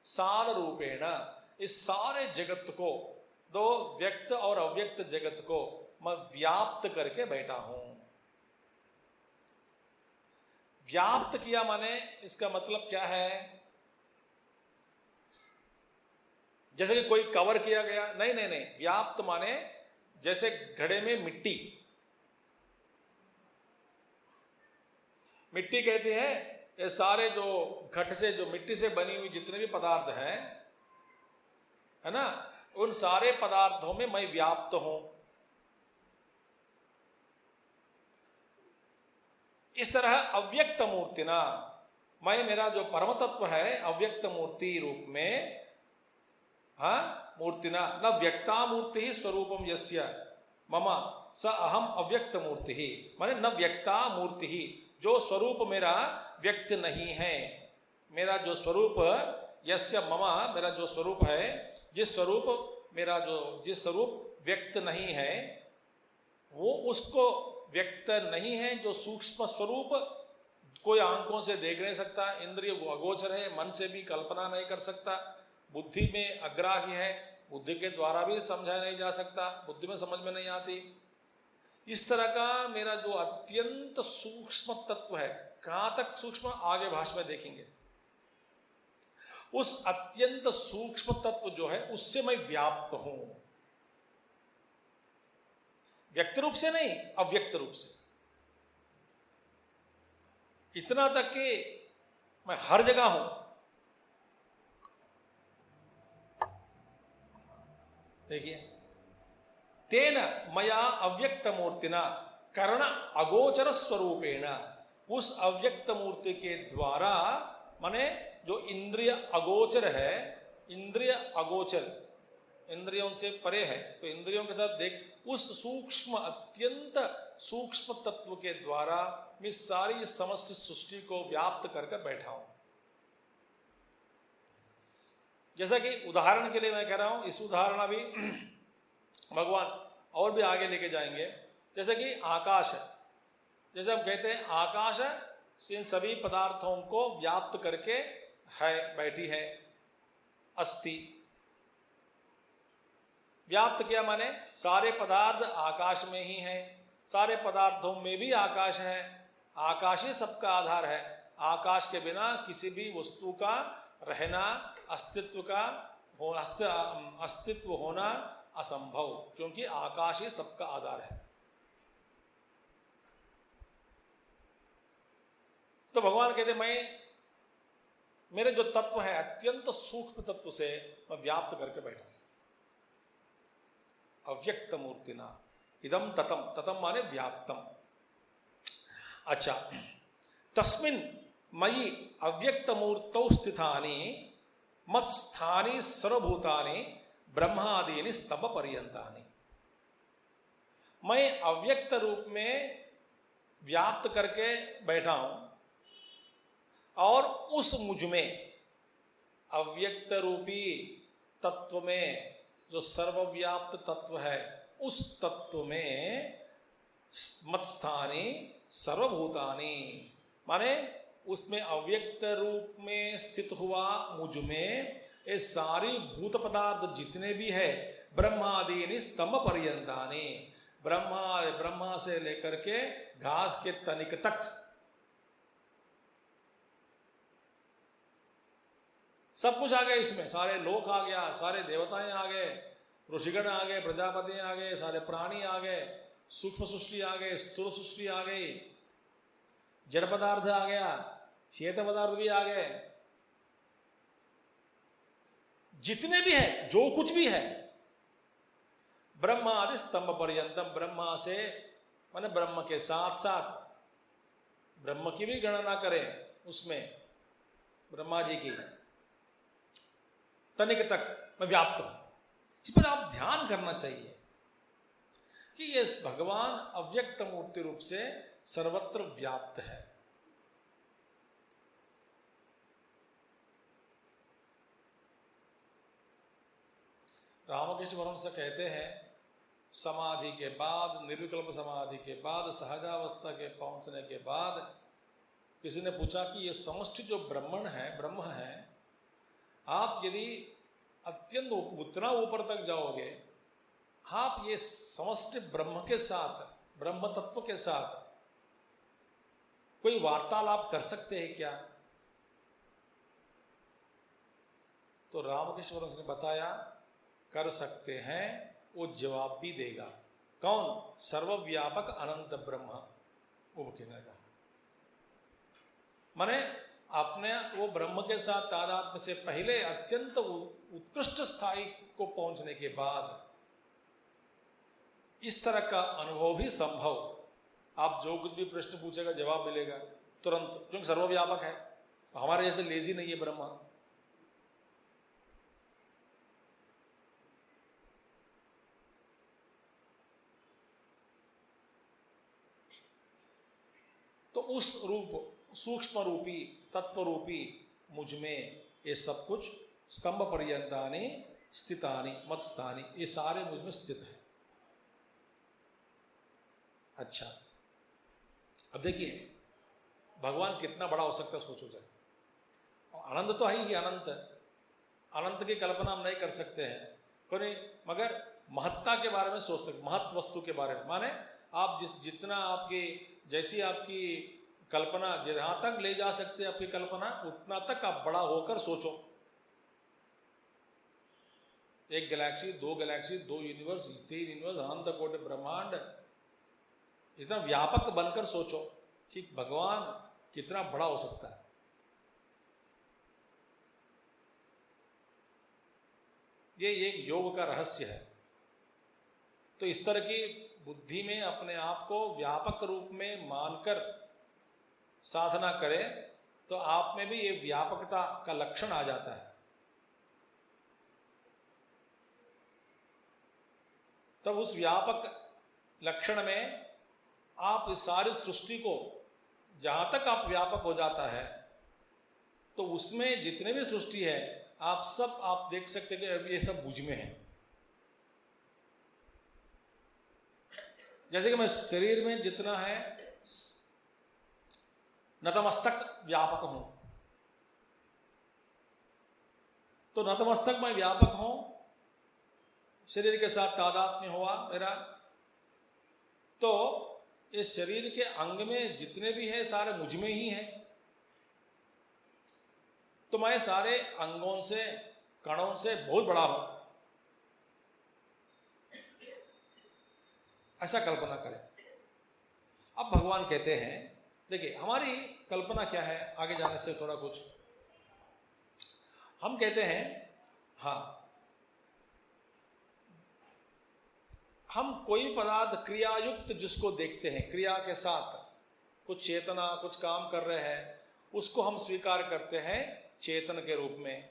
सार रूपेण, इस सारे जगत को, दो व्यक्त और अव्यक्त जगत को मैं व्याप्त करके बैठा हूं। व्याप्त किया माने इसका मतलब क्या है? जैसे कि कोई कवर किया गया, नहीं नहीं नहीं, व्याप्त माने जैसे घड़े में मिट्टी, मिट्टी कहते हैं ये सारे जो घट से, जो मिट्टी से बनी हुई जितने भी पदार्थ हैं, है ना, उन सारे पदार्थों में मैं व्याप्त हूं। इस तरह अव्यक्त मूर्तिना, मैं, मेरा जो परम तत्व है अव्यक्त मूर्ति रूप में, हाँ, मूर्तिना न व्यक्ता मूर्ति ही स्वरूपम यस्य मम स अहम अव्यक्त मूर्ति ही, माने न व्यक्ता मूर्ति ही, जो स्वरूप मेरा व्यक्त नहीं है, मेरा जो स्वरूप यस्य मम, मेरा जो स्वरूप है, जिस स्वरूप मेरा जो, जिस स्वरूप व्यक्त नहीं है, वो उसको व्यक्त नहीं है, जो सूक्ष्म स्वरूप कोई आंखों से देख नहीं सकता, इंद्रिय अगोचर है, मन से भी कल्पना नहीं कर सकता, बुद्धि में अग्राह्य है, बुद्धि के द्वारा भी समझा नहीं जा सकता, बुद्धि में समझ में नहीं आती। इस तरह का मेरा जो अत्यंत सूक्ष्म तत्व है, कहां तक सूक्ष्म आगे भाष्य में देखेंगे, उस अत्यंत सूक्ष्म तत्व जो है उससे मैं व्याप्त हूं, व्यक्त रूप से नहीं, अव्यक्त रूप से। इतना तक कि मैं हर जगह हूं। देखिए, तेन मया अव्यक्त मूर्तिना कर्ण अगोचर स्वरूपेण, उस अव्यक्त मूर्ति के द्वारा, माने जो इंद्रिय अगोचर है, इंद्रिय अगोचर, इंद्रियों से परे है, तो इंद्रियों के साथ देख, उस सूक्ष्म, अत्यंत सूक्ष्म तत्व के द्वारा मैं सारी समस्त सृष्टि को व्याप्त कर बैठा हूं। जैसा कि उदाहरण के लिए मैं कह रहा हूं, इस उदाहरण अभी भगवान और भी आगे लेके जाएंगे। जैसे कि आकाश है, जैसे हम कहते हैं आकाश इन सभी पदार्थों को व्याप्त करके है, बैठी है, अस्ति। व्याप्त किया माने सारे पदार्थ आकाश में ही हैं, सारे पदार्थों में भी आकाश है, आकाश ही सबका आधार है। आकाश के बिना किसी भी वस्तु का रहना, अस्तित्व होना असंभव, क्योंकि आकाश ही सबका आधार है। तो भगवान कहते मैं, मेरे जो तत्व है अत्यंत सूक्ष्म तत्व से मैं व्याप्त करके बैठा, अव्यक्त मूर्तिना इदम ततम, ततम माने व्याप्तम। अच्छा, तस्मिन् मयि अव्यक्त मूर्तौ स्थितानि मत्स्थानि सर्वभूतानि ब्रह्मादीनि स्तंभ पर्यंतानि। मैं अव्यक्त रूप में व्याप्त करके बैठा हूं, और उस मुझ में, अव्यक्त रूपी तत्व में, जो सर्वव्याप्त तत्व है, उस तत्व में मत्स्थानि सर्वभूतानि, माने उसमें अव्यक्त रूप में स्थित हुआ मुझ में ये सारी भूत पदार्थ जितने भी है, ब्रह्मादीनि स्तंभ पर्यंतानि, ब्रह्मा से लेकर के घास के तनिक तक सब कुछ आ गया इसमें, सारे लोक आ गया, सारे देवताएं आ गए, ऋषिगण आ गए, प्रजापति आ गए, सारे प्राणी आ गए, सूक्ष्म सृष्टि आ गए, स्थूल सृष्टि आ गई, जड़ पदार्थ आ गया, चेत पदार्थ भी आ गए, जितने भी है, जो कुछ भी है, ब्रह्मा आदि स्तंभ पर्यंतम, ब्रह्मा से माने ब्रह्म के साथ साथ, ब्रह्म की भी गणना करें उसमें, ब्रह्मा जी की तनिक तक मैं व्याप्त हूं। इस पर आप ध्यान करना चाहिए कि ये भगवान अव्यक्त मूर्ति रूप से सर्वत्र व्याप्त है। रामकृष्ण परमहंस कहते हैं, समाधि के बाद, निर्विकल्प समाधि के बाद, सहजावस्था के पहुंचने के बाद किसी ने पूछा कि ये समष्टि जो ब्रह्म है, आप यदि अत्यंत उतना ऊपर तक जाओगे, आप ये समष्टि ब्रह्म के साथ, ब्रह्म तत्व के साथ कोई वार्तालाप कर सकते हैं क्या? तो रामकृष्ण परमहंस ने बताया कर सकते हैं, वो जवाब भी देगा। कौन? सर्वव्यापक अनंत ब्रह्म, वो कहेगा। माने अपने वो ब्रह्म के साथ तादात्म्य से पहले अत्यंत उत्कृष्ट स्थाई को पहुंचने के बाद इस तरह का अनुभव भी संभव। आप जो कुछ भी प्रश्न पूछेगा जवाब मिलेगा तुरंत, क्योंकि सर्वव्यापक है। हमारे जैसे लेजी नहीं है ब्रह्मा। तो उस रूप, सूक्ष्म रूपी, तत्व रूपी मुझ में ये सब कुछ स्तंभ पर्यंतानि स्थितानि मत्स्थानि, ये सारे मुझ में स्थित है। अच्छा, अब देखिए भगवान कितना बड़ा हो सकता है, सोचो जरा। अनंत तो है ही, अनंत। अनंत की कल्पना हम नहीं कर सकते हैं कोई, मगर महत्ता के बारे में सोच सकते, महत्व वस्तु के बारे में। माने आप जितना आपकी, जैसी आपकी कल्पना जहां तक ले जा सकते हैं आपकी कल्पना, उतना तक आप बड़ा होकर सोचो। एक गैलेक्सी, दो गैलेक्सी, दो यूनिवर्स, तीन यूनिवर्स, अनंत कोटि ब्रह्मांड, इतना व्यापक बनकर सोचो कि भगवान कितना बड़ा हो सकता है। ये एक योग का रहस्य है। तो इस तरह की बुद्धि में अपने आप को व्यापक रूप में मानकर साधना करें तो आप में भी ये व्यापकता का लक्षण आ जाता है। तब उस व्यापक लक्षण में आप इस सारी सृष्टि को, जहां तक आप व्यापक हो जाता है, तो उसमें जितने भी सृष्टि है आप सब, आप देख सकते हैं कि ये सब मुझ में है। जैसे कि मैं शरीर में जितना है नतमस्तक व्यापक हूं, तो नतमस्तक मैं व्यापक हूं, शरीर के साथ तादात्म्य हुआ मेरा, तो इस शरीर के अंग में जितने भी है सारे मुझ में ही हैं। तो मैं सारे अंगों से, कणों से बहुत बड़ा हूं, ऐसा कल्पना करें। अब भगवान कहते हैं, देखिए हमारी कल्पना क्या है, आगे जाने से थोड़ा कुछ हम कहते हैं, हाँ हम कोई पदार्थ क्रियायुक्त जिसको देखते हैं, क्रिया के साथ कुछ चेतना, कुछ काम कर रहे हैं, उसको हम स्वीकार करते हैं चेतन के रूप में।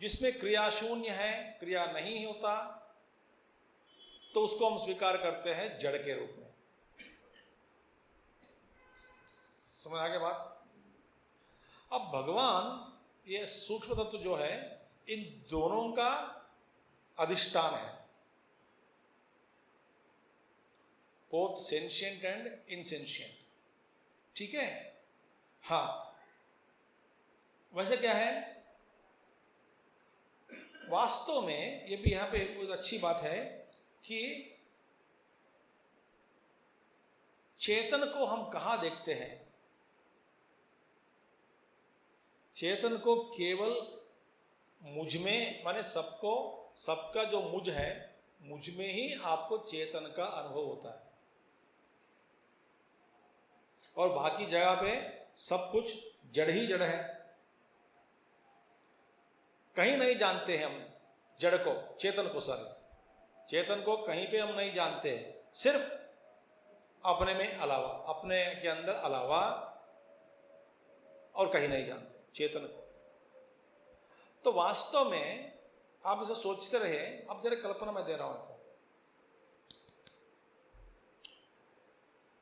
जिसमें क्रिया शून्य है, क्रिया नहीं होता, तो उसको हम स्वीकार करते हैं जड़ के रूप में। समझ आ गया बात? अब भगवान ये सूक्ष्म तत्व जो है, इन दोनों का अधिष्ठान है, बोथ सेंशियंट एंड इनसेंशियंट। ठीक है? हाँ, वैसे क्या है, वास्तव में ये भी यहां पे एक अच्छी बात है कि चेतन को हम कहां देखते हैं? चेतन को केवल मुझ में, माने सबको, सबका जो मुझ है, मुझ में ही आपको चेतन का अनुभव होता है, और बाकी जगह पे सब कुछ जड़ ही जड़ है। कहीं नहीं जानते हैं हम जड़ को, चेतन को, चेतन को कहीं पे हम नहीं जानते हैं, सिर्फ अपने में अलावा, अपने के अंदर अलावा और कहीं नहीं जानते चेतन को। तो वास्तव में आप इसे सोचते रहे। अब जरा कल्पना मैं दे रहा हूं आपको,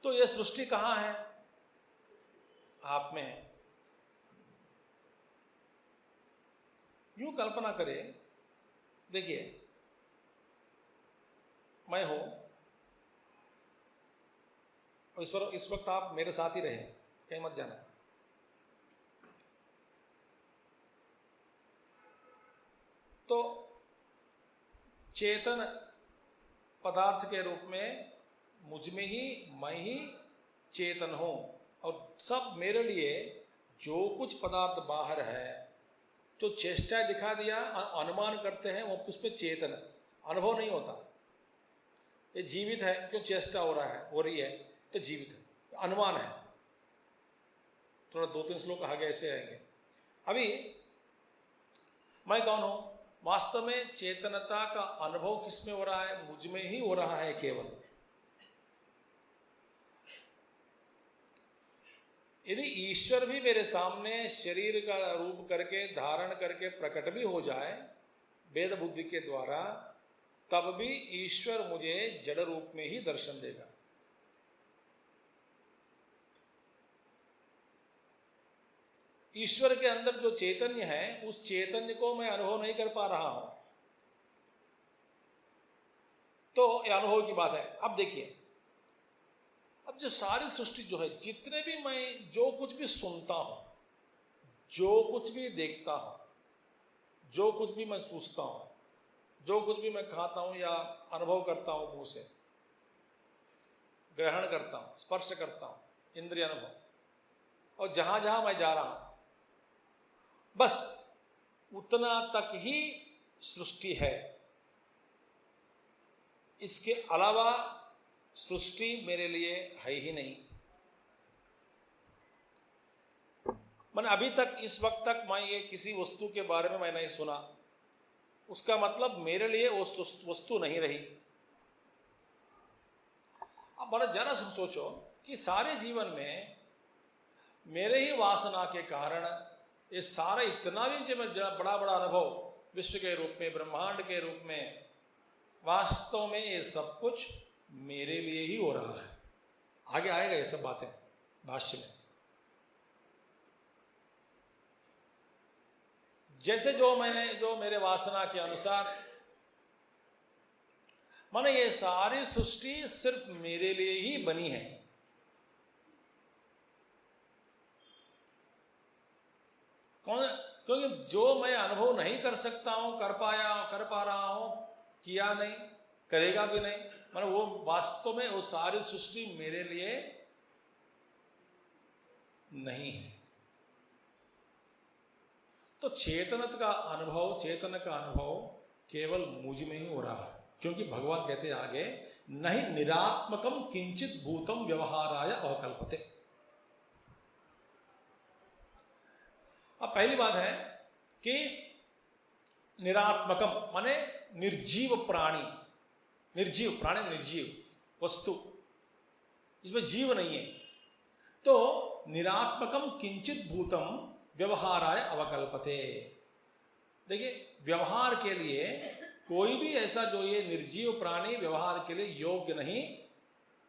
तो यह सृष्टि कहां है? आप में है। यूं कल्पना करें, देखिए मैं हूं, और इस वक्त आप मेरे साथ ही रहे, कहीं मत जाना। तो चेतन पदार्थ के रूप में मुझ में ही, मैं ही चेतन हूँ, और सब मेरे लिए जो कुछ पदार्थ बाहर है, जो चेष्टा दिखा दिया, अनुमान करते हैं, वो उस पर चेतन, अनुभव नहीं होता। ये जीवित है, क्यों चेष्टा हो रहा है, हो रही है, तो जीवित है, अनुमान है। थोड़ा 2-3 श्लोक आगे ऐसे आएंगे। अभी मैं कौन हूं? वास्तव में चेतनता का अनुभव किसमें हो रहा है? मुझ में ही हो रहा है केवल। यदि ईश्वर भी मेरे सामने शरीर का रूप करके, धारण करके प्रकट भी हो जाए वेद बुद्धि के द्वारा, तब भी ईश्वर मुझे जड़ रूप में ही दर्शन देगा। ईश्वर के अंदर जो चैतन्य है, उस चैतन्य को मैं अनुभव नहीं कर पा रहा हूं, तो यह अनुभव की बात है। अब देखिए, अब जो सारी सृष्टि जो है, जितने भी मैं जो कुछ भी सुनता हूं, जो कुछ भी देखता हूं, जो कुछ भी मैं सोचता हूं, जो कुछ भी मैं खाता हूं या अनुभव करता हूं, मुंह से ग्रहण करता हूं, स्पर्श करता हूं, इंद्रिय अनुभव, और जहां जहां मैं जा रहा हूं, बस उतना तक ही सृष्टि है। इसके अलावा सृष्टि मेरे लिए है ही नहीं। मैंने अभी तक, इस वक्त तक मैं ये किसी वस्तु के बारे में मैं नहीं सुना, उसका मतलब मेरे लिए वो वस्तु नहीं रही। अब बड़ा जरा सोचो कि सारे जीवन में मेरे ही वासना के कारण ये सारा इतना भी जब बड़ा बड़ा अनुभव विश्व के रूप में, ब्रह्मांड के रूप में, वास्तव में ये सब कुछ मेरे लिए ही हो रहा है। आगे आएगा ये सब बातें भाष्य में। जैसे जो मेरे वासना के अनुसार, माने ये सारी सृष्टि सिर्फ मेरे लिए ही बनी है। क्योंकि जो मैं अनुभव नहीं कर सकता हूं, कर पा रहा हूं, किया नहीं, करेगा भी नहीं, माने वो वास्तव में वो सारी सृष्टि मेरे लिए नहीं है। तो चेतन का अनुभव केवल मुझ में ही हो रहा है, क्योंकि भगवान कहते हैं आगे, नहीं निरात्मकम किंचित भूतम व्यवहाराय अवकल्पते। अब पहली बात है कि निरात्मकम माने निर्जीव प्राणी, निर्जीव वस्तु, इसमें जीव नहीं है। तो निरात्मकम किंचित भूतम व्यवहाराय अवकल्पते। देखिए, व्यवहार के लिए कोई भी ऐसा जो ये निर्जीव प्राणी व्यवहार के लिए योग्य नहीं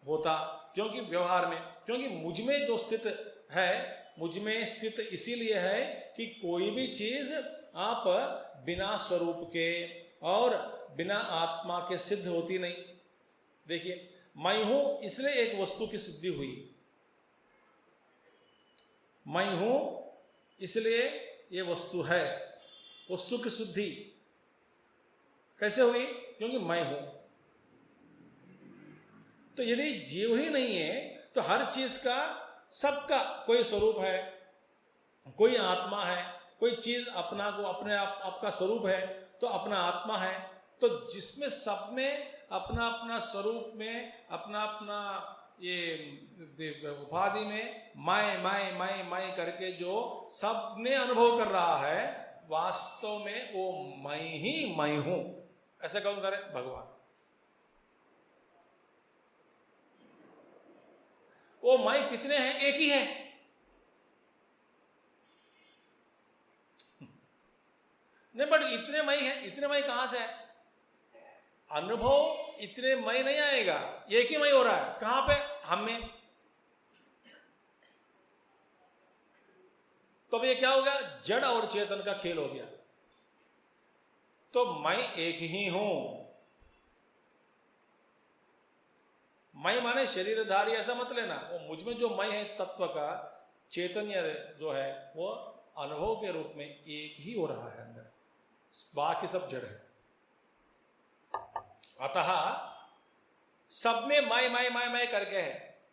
होता, क्योंकि व्यवहार में, क्योंकि मुझ में जो स्थित है, मुझ में स्थित इसीलिए है कि कोई भी चीज आप बिना स्वरूप के और बिना आत्मा के सिद्ध होती नहीं। देखिए, मैं हूं इसलिए एक वस्तु की सिद्धि हुई, मैं हूं इसलिए ये वस्तु है। वस्तु की शुद्धि कैसे हुई? क्योंकि मैं हूं। तो यदि जीव ही नहीं है तो हर चीज का, सबका कोई स्वरूप है, कोई आत्मा है, कोई चीज अपना को अपने आप आपका स्वरूप है तो अपना आत्मा है। तो जिसमें सब में अपना अपना स्वरूप में, अपना अपना ये उपाधि में मैं करके जो सबने अनुभव कर रहा है, वास्तव में वो मैं ही मैं हूं। ऐसा कौन करे? भगवान। वो मैं कितने हैं? एक ही है। नहीं, बट इतने मैं है, इतने मैं कहां से है? अनुभव इतने मैं नहीं आएगा, एक ही मैं हो रहा है। कहां पे? हम में। तो अब ये क्या हो गया? जड़ और चेतन का खेल हो गया। तो मैं एक ही हूं। मैं माने शरीरधारी ऐसा मत लेना। वो मुझ में जो मैं है, तत्व का चैतन्य जो है, वो अनुभव के रूप में एक ही हो रहा है अंदर। बाकी सब जड़ है। अतः सब में मैं करके है।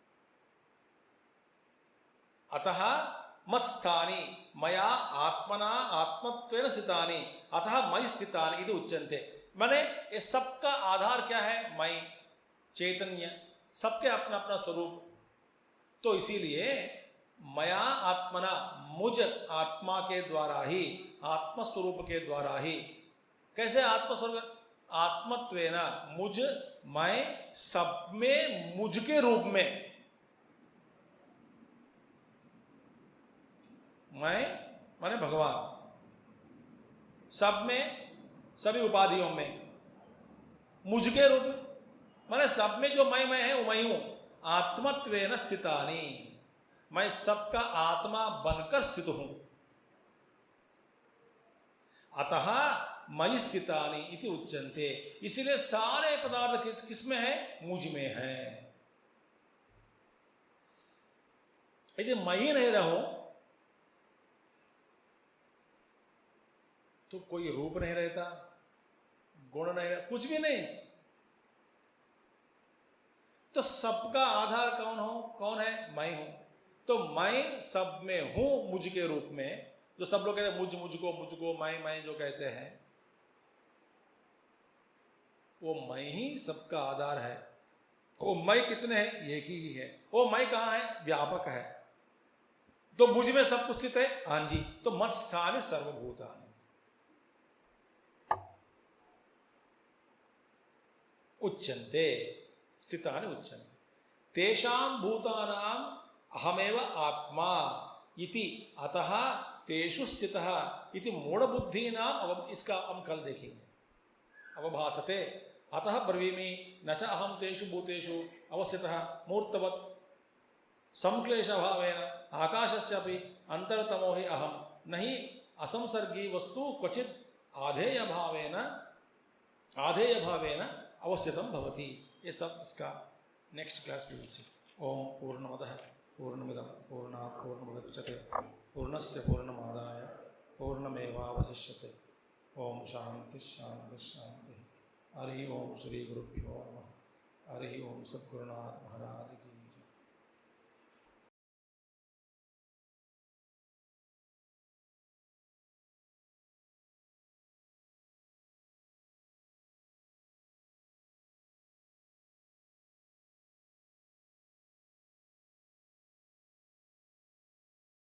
अतः मत्स्थानी मया आत्मना आत्मत्वेन स्थितानि अतः मयि स्थितानि इति उच्यन्ते। माने ये सबका आधार क्या है? मय, चैतन्य, सबके अपना अपना स्वरूप। तो इसीलिए मया आत्मना, मुझ आत्मा के द्वारा ही, आत्मस्वरूप के द्वारा ही। कैसे आत्मस्वरूप? आत्मत्वेन, मुझ, मैं, सब में मुझ के रूप में। मैं माने भगवान, सब में, सभी उपाधियों में, मुझ के रूप में, माने सब में जो मैं है वो मैं हूं। आत्मत्वेन स्थितानि, मैं सबका आत्मा बनकर स्थित हूं। अतः मयि स्थितानि इति उच्यन्ते। इसलिए सारे पदार्थ किसमें है? मुझ में है। यदि मैं ही नहीं रहूं तो कोई रूप नहीं रहता, गुण नहीं रहता, कुछ भी नहीं। तो सबका आधार कौन है? मैं हूं। तो मैं सब में हूं मुझ के रूप में। जो सब लोग कहते हैं मुझको मैं जो कहते हैं, वो मैं ही सबका आधार है। वो मैं कितने हैं? एक ही है। वो मैं कहां है? व्यापक है। तो मुझ में सब कुछ स्थित है। हाँ जी। तो मत स्थानी सर्वभूतानि उच्यन्ते, स्थितानि उच्यन्ते। तेषां भूतानां अहमेव आत्मा इति अतः तेषु स्थितः इति मूढ़बुद्धीनां। इसका हम कल देखेंगे। अवभासते अतः ब्रवीमि न च अहं तेषु भूतेषु अवस्थितः मूर्तवत् संक्लेशभावेन आकाशस्यापि अंतरतमो हि अहं न हि असंसर्गी वस्तु क्वचित् आधेयभावेन अवस्थितं भवति। ये सब इसका नेक्स्ट क्लास में विल सी। ओम पूर्णमदः पूर्णमिदं पूर्णात् पूर्णमुदच्यते पूर्णस्य पूर्णमादाय पूर्णमेवावशिष्यते। ओम शांति शांति शांति। हरि ओम श्री गुरुभ्यो नमः। हरि ओम सद्गुरुनाथ महाराज की।